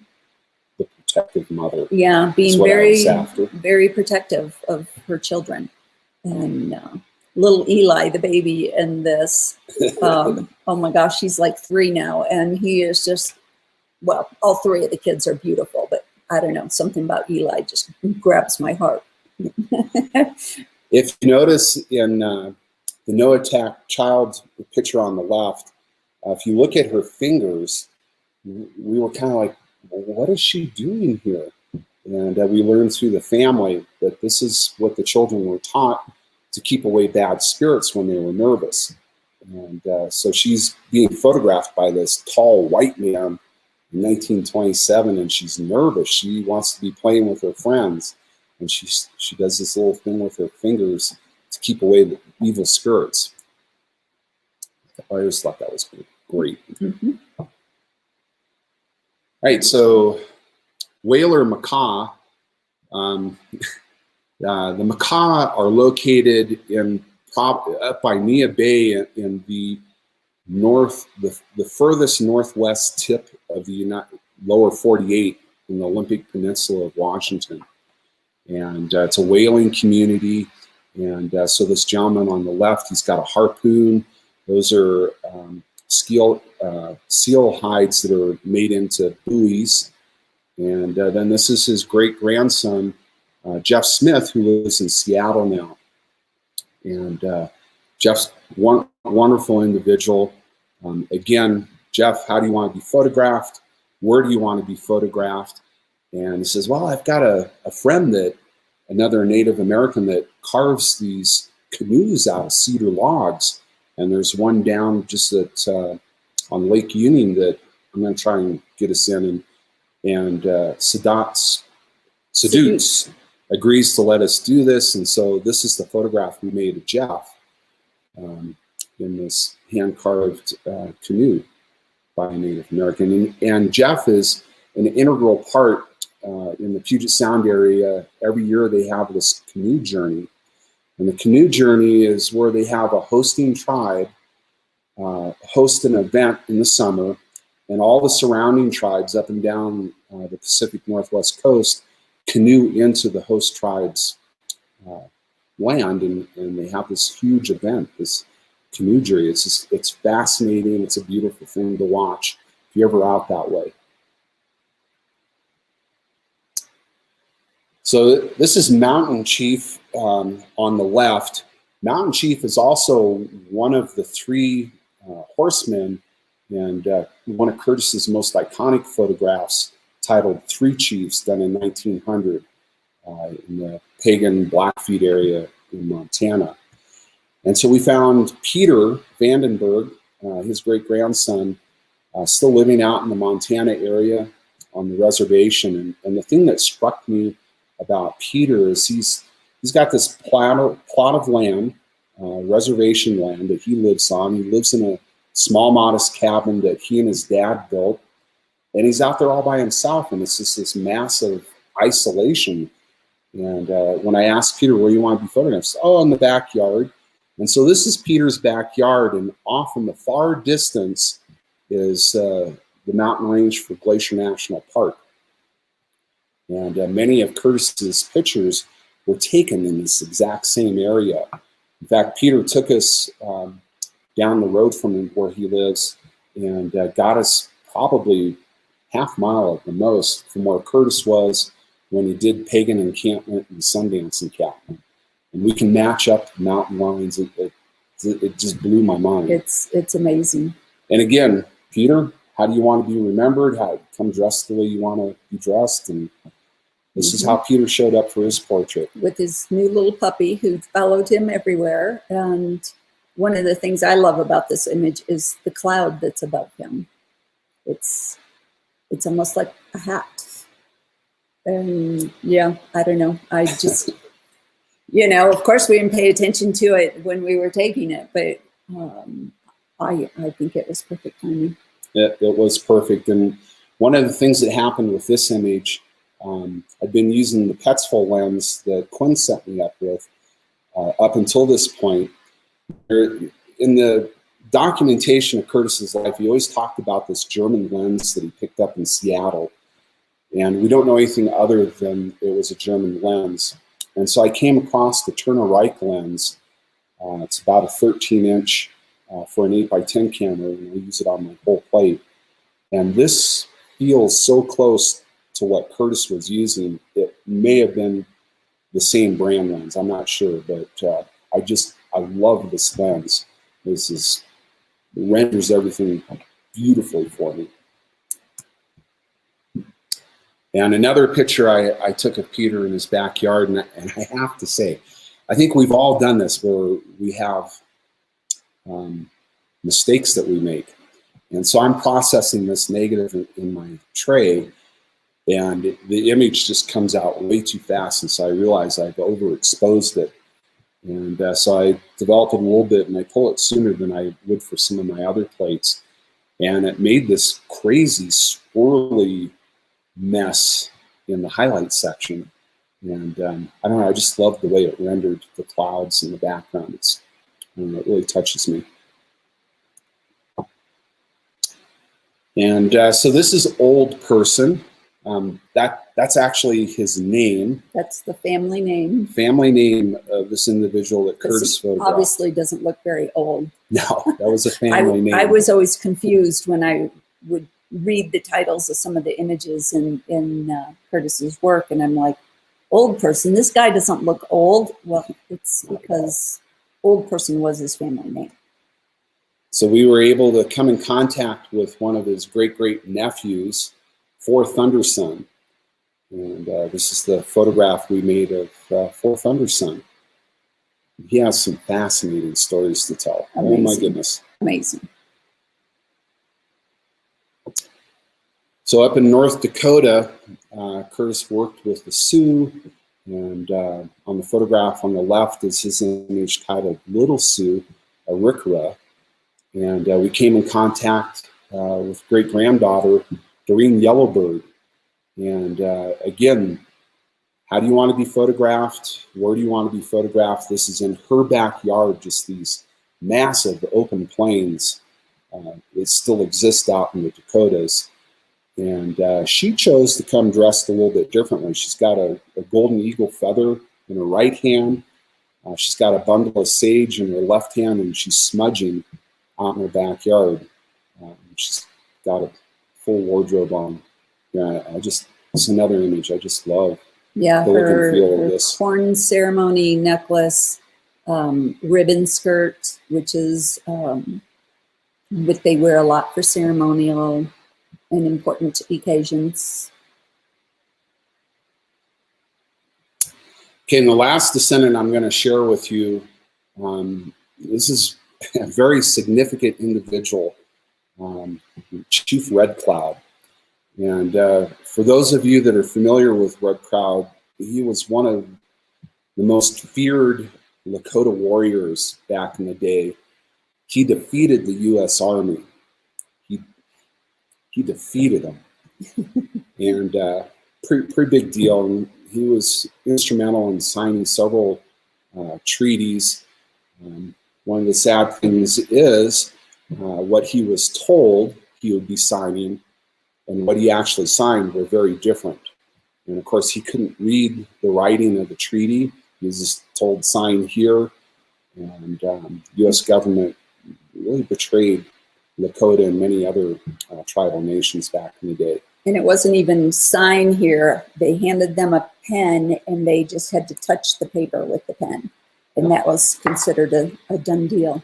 protective mother.
Yeah, being very protective of her children. And little Eli, the baby in this, oh my gosh, he's like 3 now. And he is just, well, all 3 of the kids are beautiful, but I don't know, something about Eli just grabs my heart.
If you notice in the No Attack Child picture on the left, if you look at her fingers, we were kind of like, well, what is she doing here? And we learned through the family that this is what the children were taught to keep away bad spirits when they were nervous. And so she's being photographed by this tall white man in 1927, and she's nervous. She wants to be playing with her friends, and she does this little thing with her fingers to keep away the evil spirits. I always thought that was great.
Mm-hmm.
All right, so Whaler macaw. The macaw are located up by Nia Bay in the the furthest northwest tip of the lower 48 in the Olympic Peninsula of Washington. And it's a whaling community. And so this gentleman on the left, he's got a harpoon. Those are seal hides that are made into buoys. And then this is his great-grandson, Jeff Smith, who lives in Seattle now. And Jeff's one wonderful individual. Again, Jeff, how do you want to be photographed? Where do you want to be photographed? And he says, well, I've got a friend another Native American that carves these canoes out of cedar logs. And there's one down just on Lake Union that I'm going to try and get us in. And Sedut's. agrees to let us do this. And so this is the photograph we made of Jeff in this hand-carved canoe by a Native American. And Jeff is an integral part in the Puget Sound area. Every year they have this canoe journey. And the canoe journey is where they have a hosting tribe host an event in the summer, and all the surrounding tribes up and down the Pacific Northwest coast canoe into the host tribe's land, and they have this huge event, this canoe journey. It's fascinating. It's a beautiful thing to watch if you're ever out that way. So this is Mountain Chief on the left. Mountain Chief is also one of the three horsemen, and one of Curtis's most iconic photographs titled Three Chiefs, done in 1900 in the pagan Blackfeet area in Montana. And so we found Peter Vandenberg, his great-grandson, still living out in the Montana area on the reservation. And the thing that struck me about Peter is he's got this plot of land, reservation land that he lives on. He lives in a small, modest cabin that he and his dad built. And he's out there all by himself, and it's just this massive isolation. And when I asked Peter, where you want to be photographed, he said, oh, in the backyard. And so this is Peter's backyard, and off in the far distance is the mountain range for Glacier National Park. And many of Curtis's pictures were taken in this exact same area. In fact, Peter took us down the road from where he lives and got us probably half mile at the most from where Curtis was when he did pagan encampment and Sundance encampment. And we can match up the mountain lines. It just blew my mind.
It's amazing.
And again, Peter, how do you want to be remembered? How come dressed the way you want to be dressed? And this is how Peter showed up for his portrait.
With his new little puppy who followed him everywhere. And one of the things I love about this image is the cloud that's above him. It's almost like a hat. And yeah, I don't know. I just, of course we didn't pay attention to it when we were taking it, but I think it was perfect timing.
It was perfect. And one of the things that happened with this image, I've been using the Petzval lens that Quinn set me up with up until this point. In the documentation of Curtis's life, he always talked about this German lens that he picked up in Seattle. And we don't know anything other than it was a German lens. And so I came across the Turner Reich lens. It's about a 13-inch for an 8x10 camera, and I use it on my whole plate. And this feels so close to what Curtis was using. It may have been the same brand lens, I'm not sure, but I love this lens. It renders everything beautifully for me. And another picture I took of Peter in his backyard, and I have to say, I think we've all done this where we have mistakes that we make. And so I'm processing this negative in my tray, and the image just comes out way too fast, and so I realize I've overexposed it. And so I develop it a little bit, and I pull it sooner than I would for some of my other plates. And it made this crazy, swirly mess in the highlight section. And I don't know, I just love the way it rendered the clouds in the background. It really touches me. And so this is Old Person. That's actually his name.
That's the family name.
Family name of this individual that Curtis photographed.
Obviously doesn't look very old.
No, that was a family name.
I was always confused when I would read the titles of some of the images in Curtis's work, and I'm like, Old Person, this guy doesn't look old. Well, it's because Old Person was his family name.
So we were able to come in contact with one of his great-great-nephews, For Thunderson. And this is the photograph we made of For Thunderson. He has some fascinating stories to tell. Amazing. Oh my goodness.
Amazing.
So up in North Dakota, Curtis worked with the Sioux And on the photograph on the left is his image titled Little Sioux, Arikara. And we came in contact with great-granddaughter Doreen Yellowbird. And again, how do you want to be photographed? Where do you want to be photographed? This is in her backyard, just these massive open plains that still exist out in the Dakotas. And she chose to come dressed a little bit differently. She's got a golden eagle feather in her right hand. She's got a bundle of sage in her left hand, and she's smudging out in her backyard. She's got a full wardrobe on. Yeah, it's another image I just love.
Yeah,
the look and feel of
her
this.
corn ceremony necklace, ribbon skirt, which is what they wear a lot for ceremonial and important occasions.
Okay, and the last descendant I'm going to share with you, this is a very significant individual, Chief Red Cloud. And for those of you that are familiar with Red Cloud, he was one of the most feared Lakota warriors back in the day. He defeated the U.S. Army. He defeated them. And pretty big deal. And he was instrumental in signing several treaties. One of the sad things is what he was told he would be signing and what he actually signed were very different. And of course, he couldn't read the writing of the treaty. He was just told, sign here. And U.S. government really betrayed Lakota and many other tribal nations back in the day.
And it wasn't even sign here. They handed them a pen and they just had to touch the paper with the pen. And that was considered a done deal.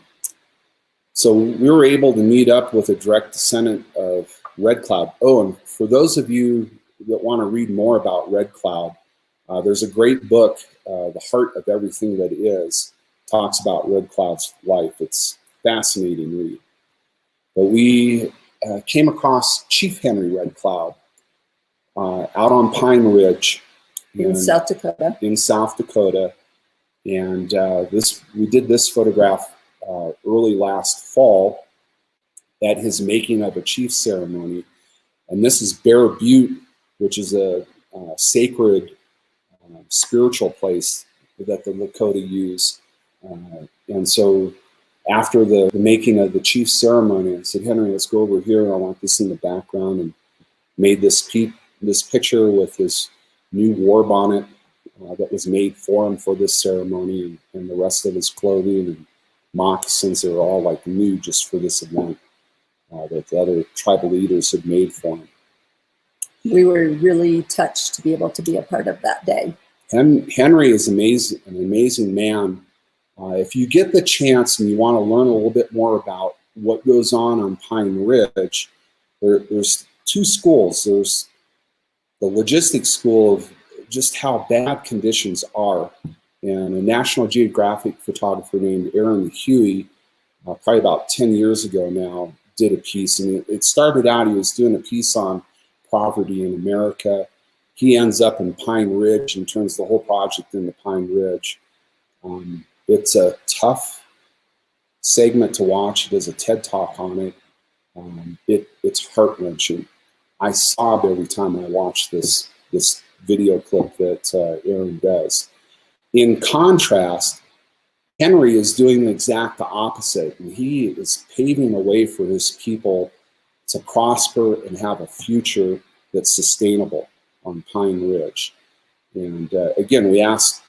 So we were able to meet up with a direct descendant of Red Cloud. Oh, and for those of you that want to read more about Red Cloud, there's a great book, The Heart of Everything That Is, talks about Red Cloud's life. It's a fascinating read. But we came across Chief Henry Red Cloud out on Pine Ridge
In South Dakota.
In South Dakota. And we did this photograph early last fall at his making of a chief ceremony. And this is Bear Butte, which is a sacred spiritual place that the Lakota use. And so after the making of the chief ceremony, I said, Henry, let's go over here. I want this in the background, and made this picture with his new war bonnet that was made for him for this ceremony, and the rest of his clothing and moccasins that are all like new just for this event that the other tribal leaders had made for him.
We were really touched to be able to be a part of that day.
Henry is an amazing man. If you get the chance and you want to learn a little bit more about what goes on Pine Ridge, there's two schools. There's the logistics school of just how bad conditions are. And a National Geographic photographer named Aaron Huey, probably about 10 years ago now, did a piece. And it started out, he was doing a piece on poverty in America. He ends up in Pine Ridge and turns the whole project into Pine Ridge. It's a tough segment to watch. He does a TED Talk on it. It's heart-wrenching. I sob every time I watch this video clip that Aaron does. In contrast, Henry is doing the exact opposite. And he is paving a way for his people to prosper and have a future that's sustainable on Pine Ridge. And again, we asked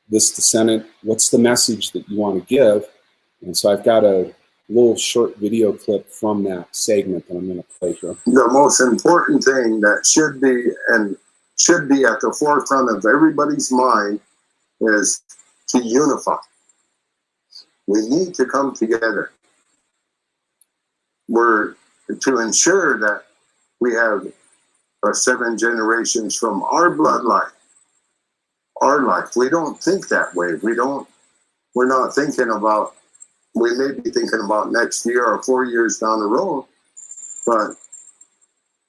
this descendant, what's the message that you want to give? And so I've got a little short video clip from that segment that I'm going to play here.
The most important thing that should be at the forefront of everybody's mind is to unify. We need to come together. We're to ensure that we have 7 generations from our bloodline, our life. We don't think that way. We're not thinking about, we may be thinking about next year or 4 years down the road, but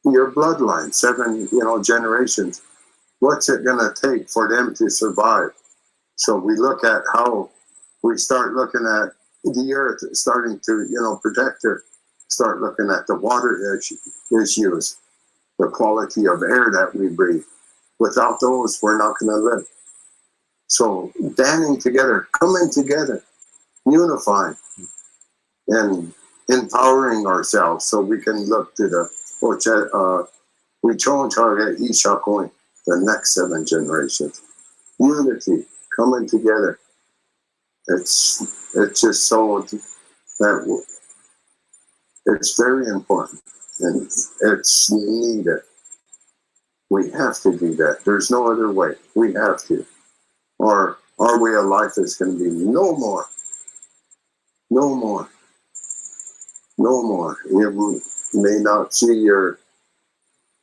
your bloodline, 7 generations. what's it going to take for them to survive? So we look at how we start looking at the earth starting to, protect her. Start looking at the water issues, the quality of air that we breathe. Without those, we're not going to live. So banding together, coming together, unifying, and empowering ourselves so we can look to the next 7 generations. Unity, coming together. It's just so that it's very important and it's needed. We have to do that. There's no other way. We have to. Or our way of life is going to be no more. No more. No more. You may not see your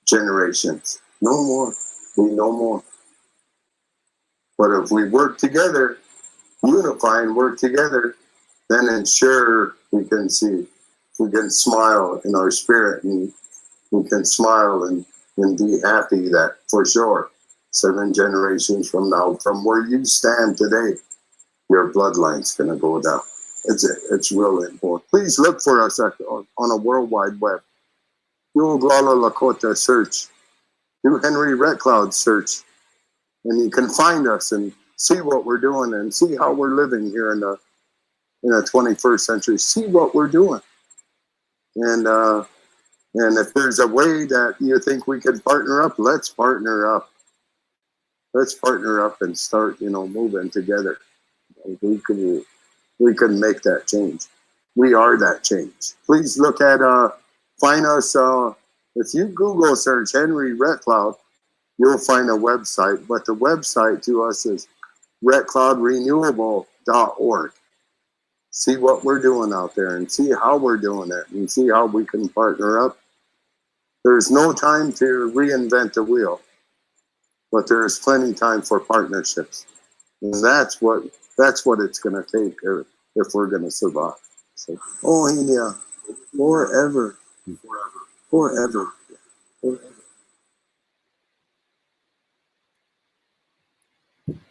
generations. No more. We no more. But if we work together, unify and work together, then ensure we can see, we can smile in our spirit, and we can smile and be happy that for sure 7 generations from now, from where you stand today, your bloodline's going to go down. It's really important. Please look for us on a World Wide Web. Do Glala Lakota search. Do Henry Red Cloud search. And you can find us and see what we're doing and see how we're living here in the 21st century. See what we're doing. And if there's a way that you think we could partner up, let's partner up. Let's partner up and start, moving together. We can make that change. We are that change. Please look at, find us, if you Google search Henry Red Cloud, you'll find a website, but the website to us is redcloudrenewable.org. See what we're doing out there and see how we're doing it and see how we can partner up. There's no time to reinvent the wheel, but there's plenty of time for partnerships. And that's what it's going to take if we're going to survive. So, India, forever.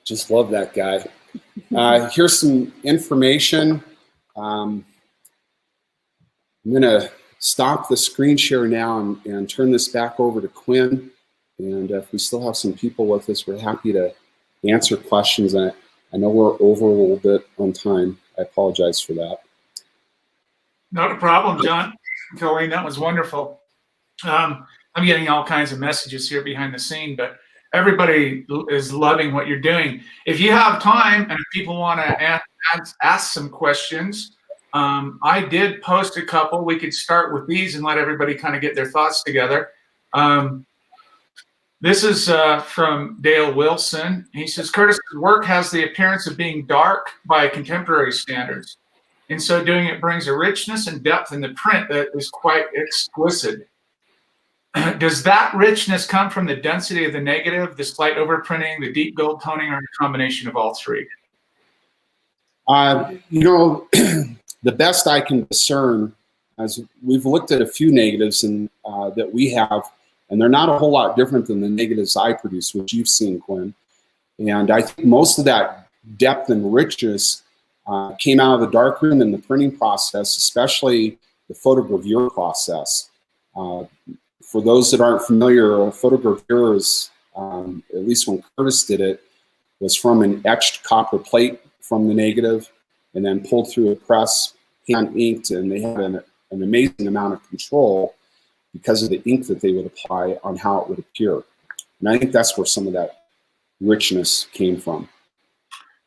Just love that guy. Here's some information. I'm going to stop the screen share now and turn this back over to Quinn. And if we still have some people with us, we're happy to answer questions. I know we're over a little bit on time. I apologize for that.
Not a problem, John. Coleen, that was wonderful. I'm getting all kinds of messages here behind the scene, but everybody is loving what you're doing. If you have time and if people want to ask some questions, I did post a couple. We could start with these and let everybody kind of get their thoughts together. This is from Dale Wilson. He says, Curtis's work has the appearance of being dark by contemporary standards. In so doing, it brings a richness and depth in the print that is quite exquisite. Does that richness come from the density of the negative, the slight overprinting, the deep gold toning, or a combination of all three?
The best I can discern, as we've looked at a few negatives that we have, and they're not a whole lot different than the negatives I produce, which you've seen, Quinn. And I think most of that depth and richness came out of the darkroom and the printing process, especially the photogravure process. For those that aren't familiar, a photogravure is, at least when Curtis did it, was from an etched copper plate from the negative and then pulled through a press, hand inked, and they had an amazing amount of control because of the ink that they would apply on how it would appear. And I think that's where some of that richness came from.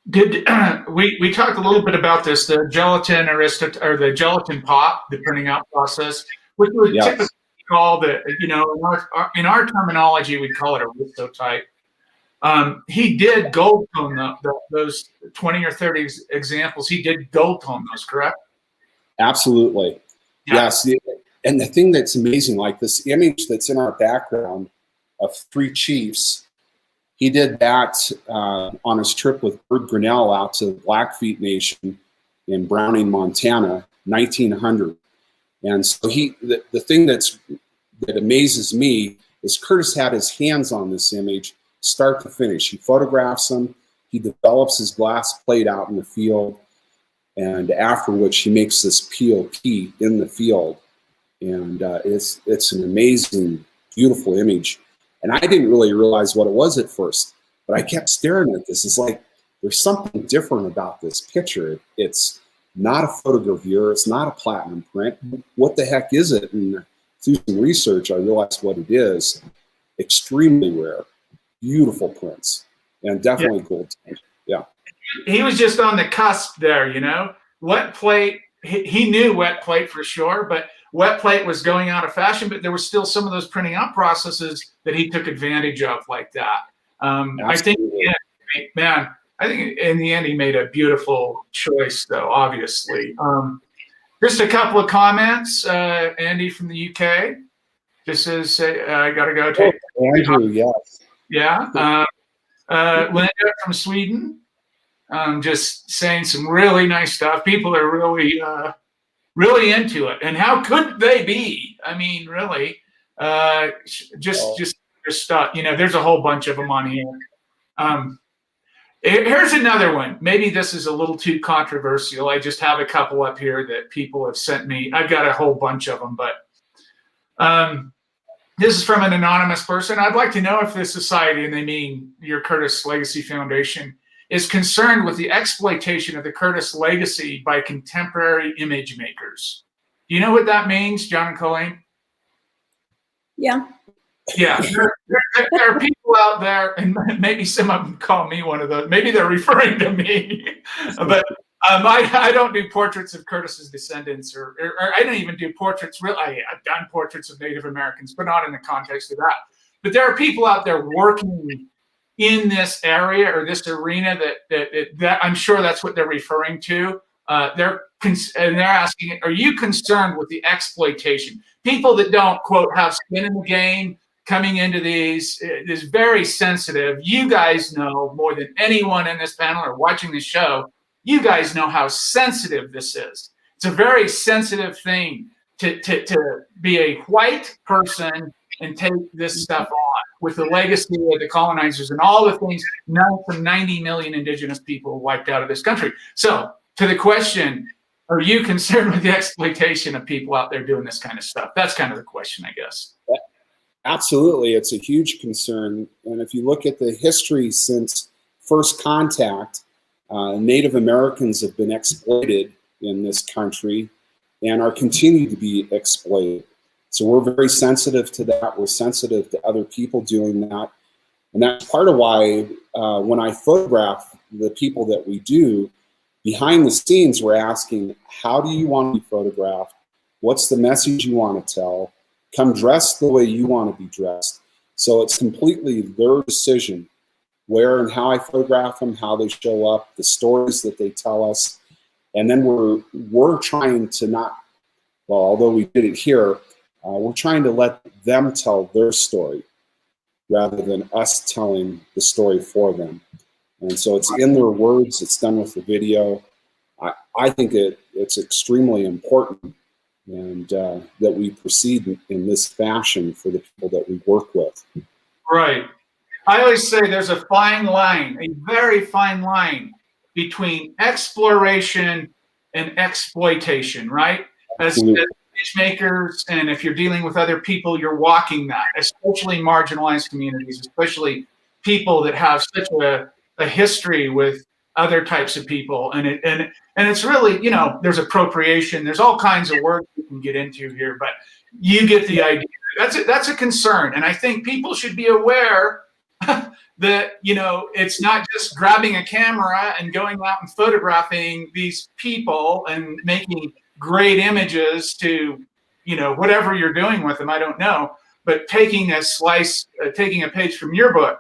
Did we talked a little bit about this, the gelatin or the gelatin pop, the printing out process, which would typically call the, in our terminology, we'd call it a aristotype. He did gold tone those 20 or 30 examples. He did gold tone those, correct?
Absolutely. Yeah. Yes. And the thing that's amazing, like this image that's in our background of 3 chiefs, he did that on his trip with Bird Grinnell out to Blackfeet Nation in Browning, Montana, 1900. And so the thing that amazes me is Curtis had his hands on this image start to finish. He photographs them. He develops his glass plate out in the field, and after which he makes this POP in the field. And it's an amazing, beautiful image. And I didn't really realize what it was at first, but I kept staring at this. It's like, there's something different about this picture. It's not a photogravure. It's not a platinum print. What the heck is it? And through some research, I realized what it is. Extremely rare, beautiful prints, and definitely gold. Yeah.
He was just on the cusp there, you know. Wet plate, he knew wet plate for sure, but wet plate was going out of fashion, but there were still some of those printing out processes that he took advantage of like that. I think, man, I think in the end he made a beautiful choice, though, obviously. Just a couple of comments. Andy from the UK just says, I got to go take.
Andrew, yes.
Yeah. Linda from Sweden, just saying some really nice stuff. People are really, really into it. And how could they be? I mean, really, just stuff. You know, there's a whole bunch of them on here. Here's another one. Maybe this is a little too controversial. I just have a couple up here that people have sent me. I've got a whole bunch of them, but this is from an anonymous person. I'd like to know if this society, and they mean your Curtis Legacy Foundation, is concerned with the exploitation of the Curtis legacy by contemporary image makers. Do you know what that means, John and Coleen?
Yeah.
Yeah, there are people out there, and maybe some of them call me one of those. Maybe they're referring to me, but I don't do portraits of Curtis's descendants, or I don't even do portraits. I've done portraits of Native Americans, but not in the context of that. But there are people out there working in this area or this arena that I'm sure that's what they're referring to. They're asking, are you concerned with the exploitation? People that don't, quote, have skin in the game, coming into these is very sensitive. You guys know more than anyone in this panel or watching this show, you guys know how sensitive this is. It's a very sensitive thing to be a white person and take this stuff on with the legacy of the colonizers and all the things, some 90 million indigenous people wiped out of this country. So to the question, are you concerned with the exploitation of people out there doing this kind of stuff? That's kind of the question, I guess.
Absolutely, it's a huge concern. And if you look at the history since first contact, Native Americans have been exploited in this country and are continuing to be exploited. So we're very sensitive to that. We're sensitive to other people doing that. And that's part of why when I photograph the people that we do, behind the scenes, we're asking, how do you want to be photographed? What's the message you want to tell? Come dressed the way you want to be dressed. So it's completely their decision where and how I photograph them, how they show up, the stories that they tell us. And then we're trying to not, well, although we did it here, we're trying to let them tell their story rather than us telling the story for them. And so it's in their words, it's done with the video. I think it's extremely important and that we proceed in this fashion for the people that we work with. Right.
I always say there's a fine line, a very fine line between exploration and exploitation, right? As image makers, and if you're dealing with other people, you're walking that, especially marginalized communities, especially people that have such a history with other types of people. And it's really, you know, there's appropriation, there's all kinds of words we can get into here, but you get the idea. That's a concern. And I think people should be aware that, you know, it's not just grabbing a camera and going out and photographing these people and making great images to, you know, whatever you're doing with them, I don't know, but taking a slice, taking a page from your book,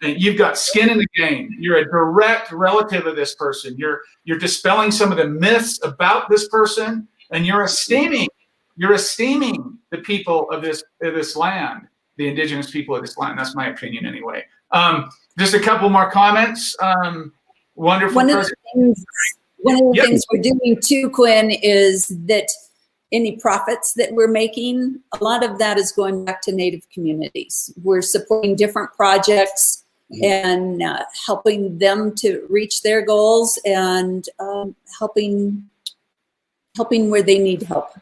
and you've got skin in the game. You're a direct relative of this person. You're dispelling some of the myths about this person, and you're esteeming the people of this land, the indigenous people of this land. That's my opinion, anyway. Just a couple more comments. Wonderful. One of
the things we're doing too, Quinn, is that any profits that we're making, a lot of that is going back to Native communities. We're supporting different projects and helping them to reach their goals, and helping where they need help.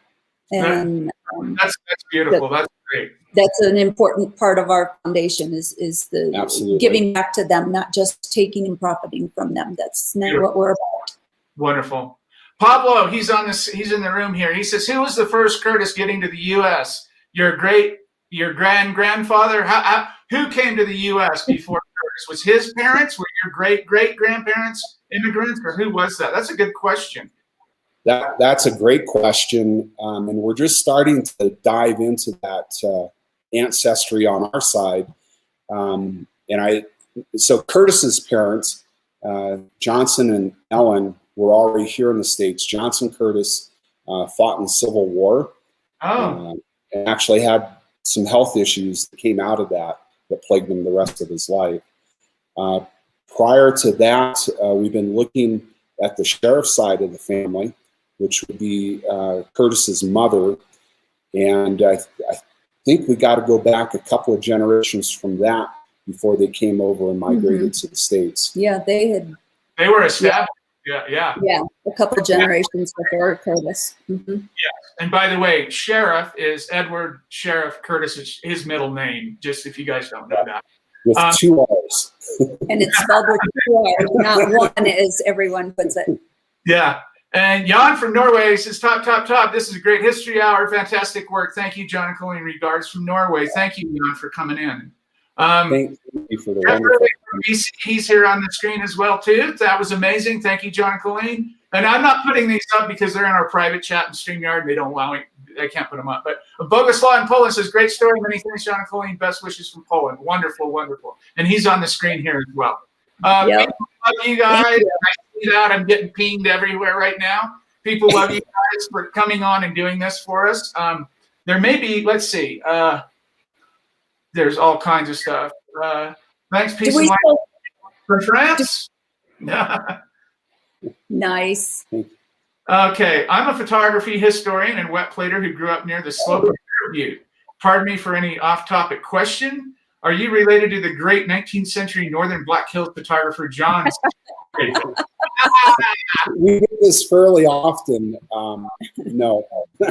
And
that's beautiful. That's great.
That's an important part of our foundation is the
Absolutely.
giving back to them, not just taking and profiting from them. That's not what we're about.
Wonderful. Pablo, he's in the room here. He says, who was the first Curtis getting to the U.S.? Your grandfather? Who came to the U.S. before Curtis? Was his parents? Were your great-great-grandparents immigrants, or who was that? That's a good question.
That's a great question, and we're just starting to dive into that ancestry on our side. So Curtis's parents, Johnson and Ellen, were already here in the States. Johnson Curtis fought in the Civil War, and actually had some health issues that came out of that plagued him the rest of his life. Prior to that, we've been looking at the sheriff's side of the family, which would be Curtis's mother. And I think we got to go back a couple of generations from that before they came over and migrated to the States.
Yeah, they
were established. Yeah.
A couple of generations before Curtis. Mm-hmm.
Yeah. And by the way, Sheriff is Edward Sheriff Curtis, his middle name, just if you guys don't know that.
With 2 R's.
And it's spelled with 2 R's, not one as everyone puts it.
Yeah. And Jan from Norway says, top. This is a great history hour. Fantastic work. Thank you, John and Coleen. Regards from Norway. Thank you, Jan, for coming in.
Thank you for the wonderful.
He's here on the screen as well, too. That was amazing. Thank you, John and Coleen. And I'm not putting these up because they're in our private chat in StreamYard. They don't allow me. I can't put them up. But Boguslaw in Poland says, great story. Many thanks, John and Coleen. Best wishes from Poland. Wonderful. And he's on the screen here as well. People love you guys. I see that. I'm getting pinged everywhere right now. People love you guys for coming on and doing this for us. There may be, let's see. There's all kinds of stuff. Thanks, peace and light from France.
Nice.
Okay, I'm a photography historian and wet plater who grew up near the slope of Butte. Pardon me for any off-topic question. Are you related to the great 19th century Northern Black Hills photographer John?
We do this fairly often. No,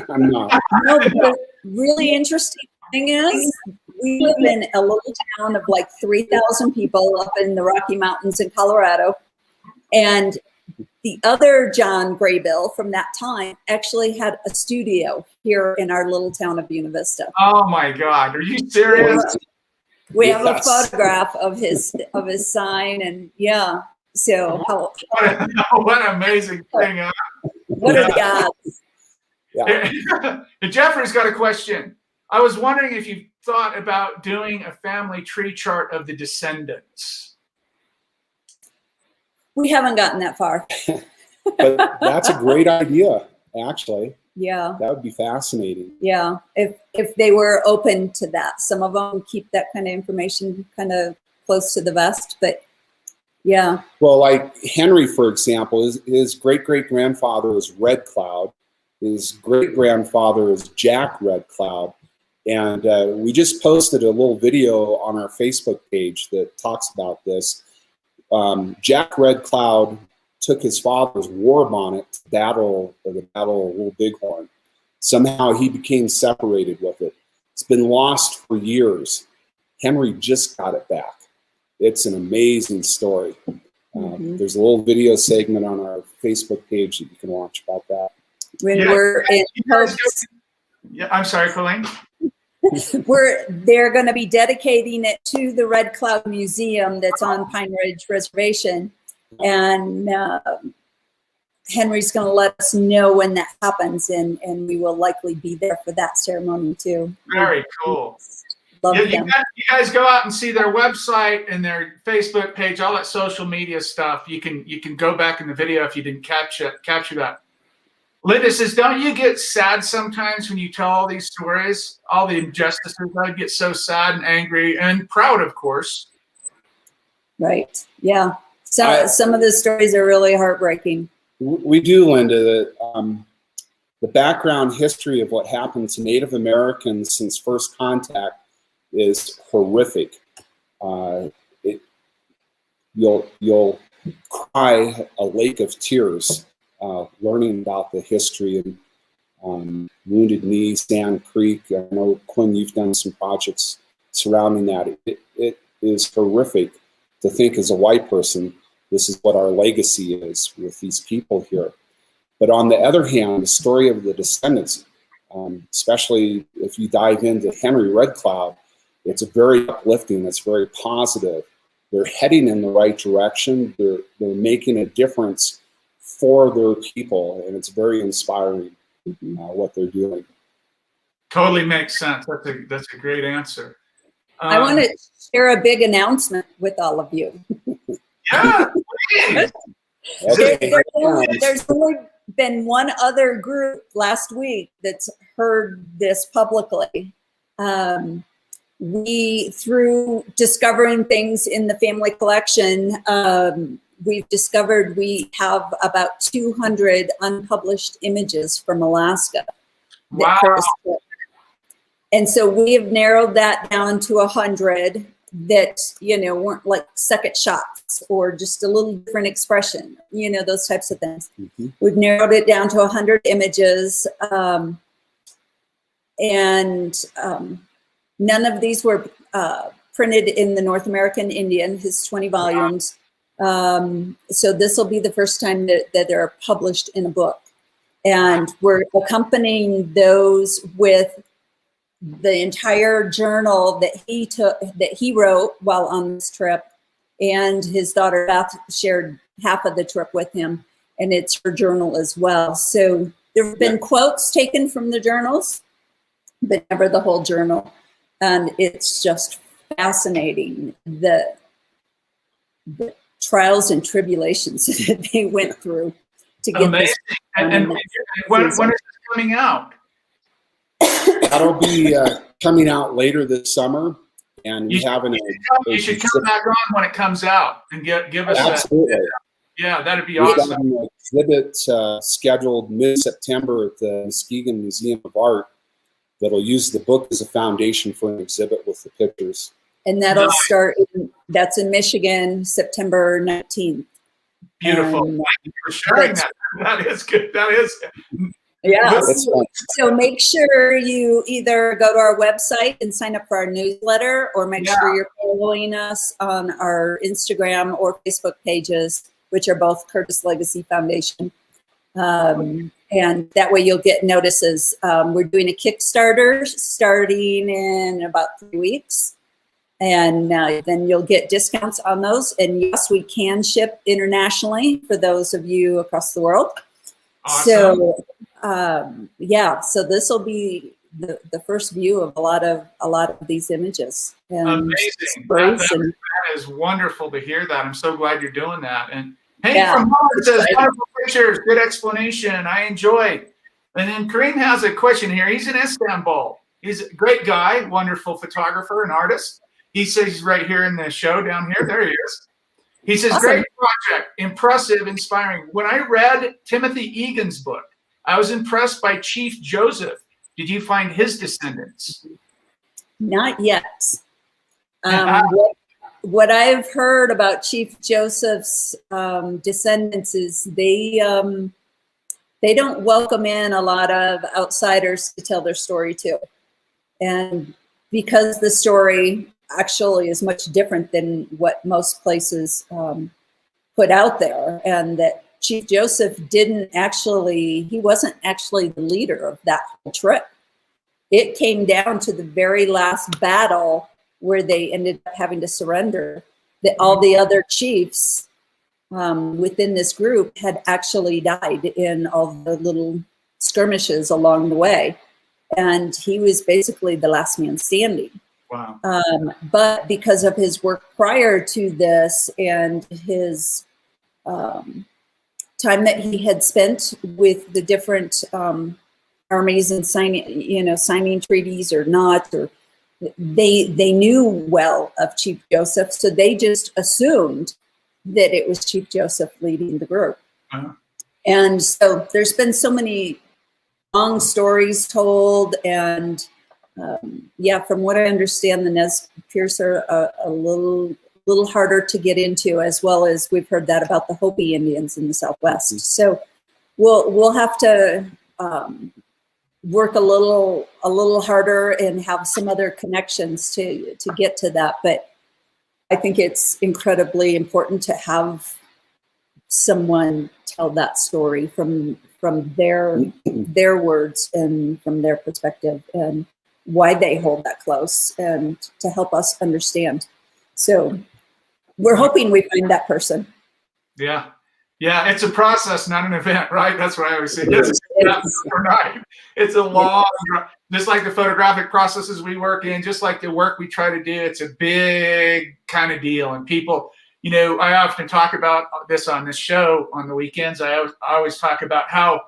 I'm not.
No, the really interesting thing is we live in a little town of like 3,000 people up in the Rocky Mountains in Colorado. And the other John Graybill from that time actually had a studio here in our little town of Buena Vista.
Oh my God, are you serious?
We have a photograph of his sign, and so
what an amazing thing. Huh?
What are the odds?
Yeah.
Jeffrey's got a question. I was wondering if you thought about doing a family tree chart of the descendants.
We haven't gotten that far.
But that's a great idea, actually.
Yeah.
That would be fascinating.
Yeah. If they were open to that. Some of them keep that kind of information kind of close to the vest, but yeah.
Well, like Henry, for example, his great-great-grandfather is Red Cloud. His great-grandfather is Jack Red Cloud. And we just posted a little video on our Facebook page that talks about this. Jack Red Cloud took his father's war bonnet to the Battle of Little Bighorn. Somehow he became separated with it. It's been lost for years. Henry just got it back. It's an amazing story. There's a little video segment on our Facebook page that you can watch about that.
We're in
I'm sorry, Coleen.
They're going to be dedicating it to the Red Cloud Museum that's on Pine Ridge Reservation, and Henry's going to let us know when that happens, and we will likely be there for that ceremony too.
Very cool.
Love them.
You guys go out and see their website and their Facebook page, all that social media stuff. You can go back in the video if you didn't capture that. Linda says, don't you get sad sometimes when you tell all these stories, all the injustices? I get so sad and angry and proud, of course.
Right. Yeah. So some of the stories are really heartbreaking.
We do, Linda. The background history of what happened to Native Americans since first contact is horrific. you'll cry a lake of tears learning about the history and Wounded Knee, Sand Creek. I know, Quinn, you've done some projects surrounding that. It is horrific to think as a white person, this is what our legacy is with these people here. But on the other hand, the story of the Descendants, especially if you dive into Henry Red Cloud, it's very uplifting, it's very positive. They're heading in the right direction. They're making a difference for their people, and it's very inspiring what they're doing.
Totally makes sense. That's a great answer.
I want to share a big announcement with all of you.
Yeah, please.
Okay.
There's only been one other group last week that's heard this publicly. We, through discovering things in the family collection, we've discovered we have about 200 unpublished images from Alaska.
Wow.
And so we have narrowed that down to 100 that, weren't like second shots or just a little different expression, those types of things. We've narrowed it down to 100 images. None of these were printed in the North American Indian, his 20 volumes. So this will be the first time that they're published in a book. And we're accompanying those with the entire journal that he wrote while on this trip. And his daughter Beth shared half of the trip with him, and it's her journal as well. So there have been quotes taken from the journals, but never the whole journal. And it's just fascinating, the trials and tribulations that they went through to get
amazing.
this.
And when is this coming out?
That'll be coming out later this summer, and we have an.
You should come back on when it comes out and give us.
Absolutely.
Yeah, that'd be
We've
awesome.
got an exhibit scheduled mid-September at the Muskegon Museum of Art that'll use the book as a foundation for an exhibit with the pictures.
And that'll start. That's in Michigan, September 19th.
Beautiful. Thank you for sharing that. That is good. That is.
Yeah.
That's fun.
So make sure you either go to our website and sign up for our newsletter, or make sure you're following us on our Instagram or Facebook pages, which are both Curtis Legacy Foundation. And that way you'll get notices. We're doing a Kickstarter starting in about 3 weeks. And then you'll get discounts on those. And yes, we can ship internationally for those of you across the world.
Awesome.
So so this will be the first view of a lot of these images. And
amazing. That is wonderful to hear that. I'm so glad you're doing that. And Hank from Home says, wonderful pictures, good explanation. I enjoyed. And then Kareem has a question here. He's in Istanbul. He's a great guy, wonderful photographer and artist. He says he's right here in the show down here. There he is. He says, awesome. Great project, impressive, inspiring. When I read Timothy Egan's book, I was impressed by Chief Joseph. Did you find his descendants?
Not yet. What I've heard about Chief Joseph's descendants is they don't welcome in a lot of outsiders to tell their story too. And because the story actually is much different than what most places put out there, and that Chief Joseph he wasn't actually the leader of that whole trip. It came down to the very last battle where they ended up having to surrender, that all the other chiefs within this group had actually died in all the little skirmishes along the way. And he was basically the last man standing.
Wow.
But because of his work prior to this and his time that he had spent with the different armies and signing treaties or not, or they knew well of Chief Joseph, so they just assumed that it was Chief Joseph leading the group.
Uh-huh.
And so there's been so many long stories told, and from what I understand, the Nez Perce are a little little harder to get into, as well as we've heard that about the Hopi Indians in the Southwest. So we'll have to work a little harder and have some other connections to get to that. But I think it's incredibly important to have someone tell that story from their words and from their perspective, and why they hold that close, and to help us understand. So we're hoping we find that person.
Yeah. Yeah, it's a process, not an event, right? That's what I always say. It's a long, just like the photographic processes we work in, just like the work we try to do, it's a big kind of deal. And people, you know, I often talk about this on this show on the weekends. I always talk about how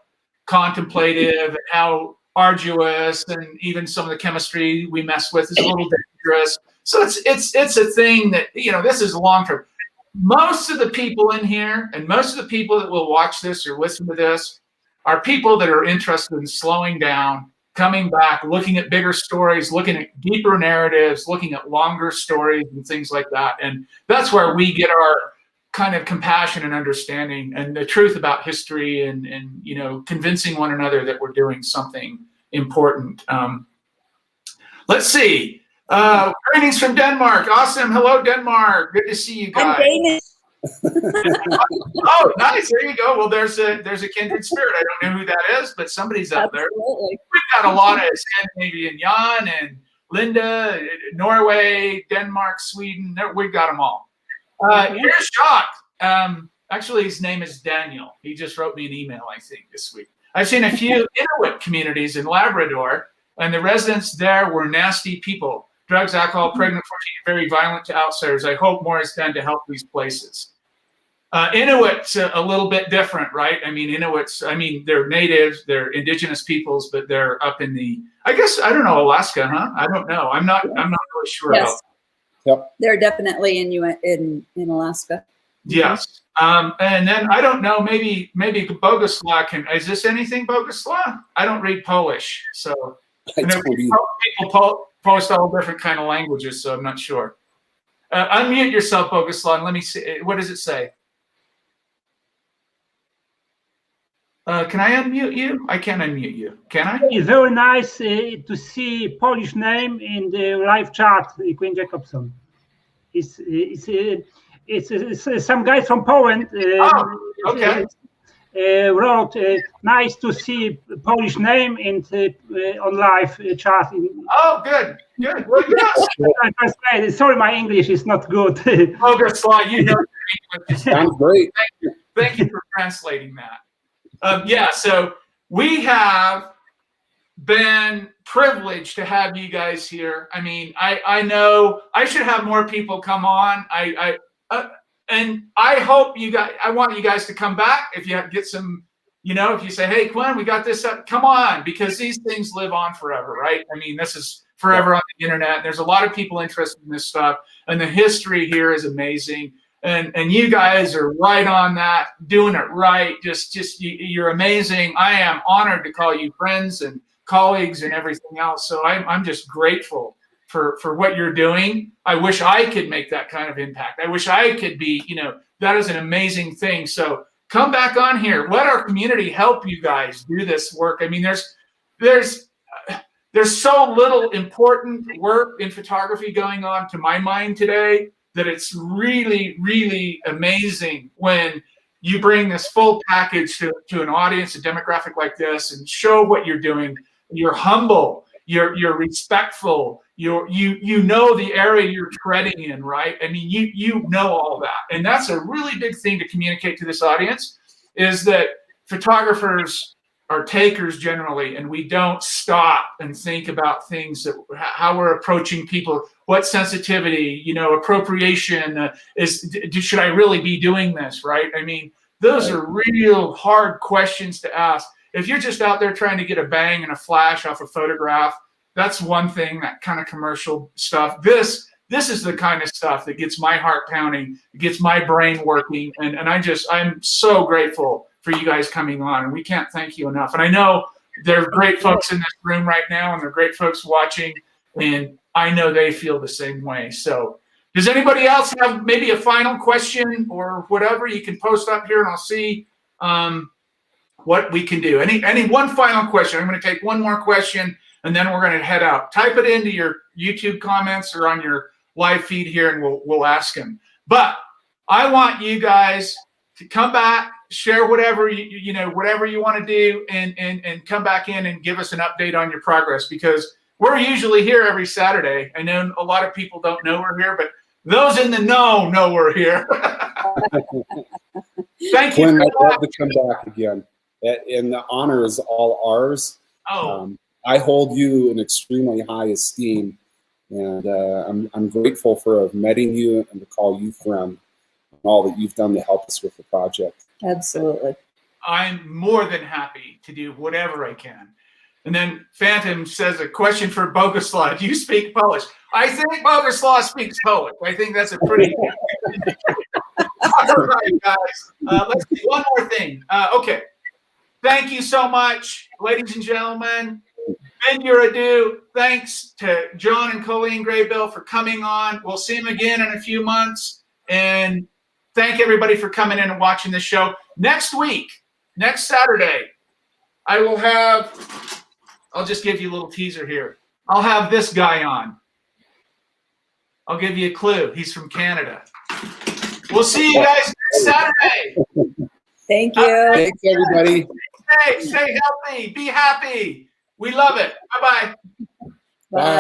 contemplative and how arduous, and even some of the chemistry we mess with is a little dangerous. So it's a thing that, you know, this is long term. Most of the people in here, and most of the people that will watch this or listen to this, are people that are interested in slowing down, coming back, looking at bigger stories, looking at deeper narratives, looking at longer stories and things like that. And that's where we get our kind of compassion and understanding and the truth about history, and you know, convincing one another that we're doing something important. Let's see. Greetings from Denmark. Awesome. Hello, Denmark. Good to see you guys.
I'm Danish.
Oh, nice. There you go. Well, there's a kindred spirit. I don't know who that is, but somebody's out there.
Absolutely.
We've got a lot of Scandinavian, Jan and Linda, Norway, Denmark, Sweden. We've got them all. Here's Jacques. Actually, his name is Daniel. He just wrote me an email, I think, this week. I've seen a few Inuit communities in Labrador, and the residents there were nasty people. Drugs, alcohol, pregnant, 14, very violent to outsiders. I hope more is done to help these places. Inuit's a little bit different, right? I mean, Inuits, they're natives, they're indigenous peoples, but they're up in the, I guess, I don't know, Alaska, huh? I don't know. I'm not really sure about that.
Yep.
They're definitely in Alaska.
Yes. And then I don't know, maybe Boguslaw is this anything Boguslaw? I don't read Polish, so I know people post all different kind of languages, so I'm not sure. Unmute yourself, Boguslaw, and let me see. What does it say? Can I unmute you? I can't unmute you. Can I?
It's very nice to see Polish name in the live chat, Quinn Jacobson. It's some guy from Poland.
Okay.
Wrote, nice to see Polish name in on live chat.
Oh, good. Well, yes.
Sorry, my English is not good.
Boguslaw, you know your English.
Sounds great.
Thank you for translating that. Yeah, so we have been privileged to have you guys here. I mean, I know I should have more people come on. And I hope you guys, I want you guys to come back. If you get some, you know, if you say, hey, Quinn, we got this up, come on, because these things live on forever, right? I mean, this is forever on the internet. There's a lot of people interested in this stuff, and the history here is amazing. And you guys are right on that, doing it right. You're amazing. I am honored to call you friends and colleagues and everything else. So I'm just grateful for what you're doing. I wish I could make that kind of impact. I wish I could be, you know, that is an amazing thing. So come back on here. Let our community help you guys do this work. I mean, there's so little important work in photography going on, to my mind, today, that it's really, really amazing when you bring this full package to an audience, a demographic like this, and show what you're doing. You're humble, you're respectful, you know the area you're treading in, right? I mean, you know all that. And that's a really big thing to communicate to this audience, is that photographers are takers generally, and we don't stop and think about things, that how we're approaching people, what sensitivity, you know, appropriation should I really be doing this, right? I mean, those are real hard questions to ask. If you're just out there trying to get a bang and a flash off a photograph, that's one thing, that kind of commercial stuff. This is the kind of stuff that gets my heart pounding, gets my brain working, and I'm so grateful for you guys coming on, and we can't thank you enough. And I know there are great folks in this room right now, and there are great folks watching, and I know they feel the same way. So Does anybody else have maybe a final question or whatever? You can post up here and I'll see what we can do. Any one final question? I'm going to take one more question and then we're going to head out. Type it into your YouTube comments or on your live feed here and we'll ask him. But I want you guys to come back, share whatever whatever you want to do, and come back in and give us an update on your progress, because we're usually here every Saturday. I know a lot of people don't know we're here, but those in the know we're here. Thank you.
Quinn, I'd love to come back again, and the honor is all ours. I hold you in extremely high esteem, and I'm grateful for meeting you and to call you friend, and all that you've done to help us with the project.
Absolutely.
I'm more than happy to do whatever I can. And then Phantom says, a question for Boguslaw. Do you speak Polish? I think Boguslaw speaks Polish. I think that's a pretty... All right, guys. Let's do one more thing. Okay. Thank you so much, ladies and gentlemen. Bend your adieu. Thanks to John and Coleen Graybill for coming on. We'll see them again in a few months. And thank everybody for coming in and watching this show. Next week, next Saturday, I will have... I'll just give you a little teaser here. I'll have this guy on. I'll give you a clue. He's from Canada. We'll see you guys next Saturday.
Thank you.
Thanks, everybody.
Stay healthy. Be happy. We love it. Bye-bye.
Bye.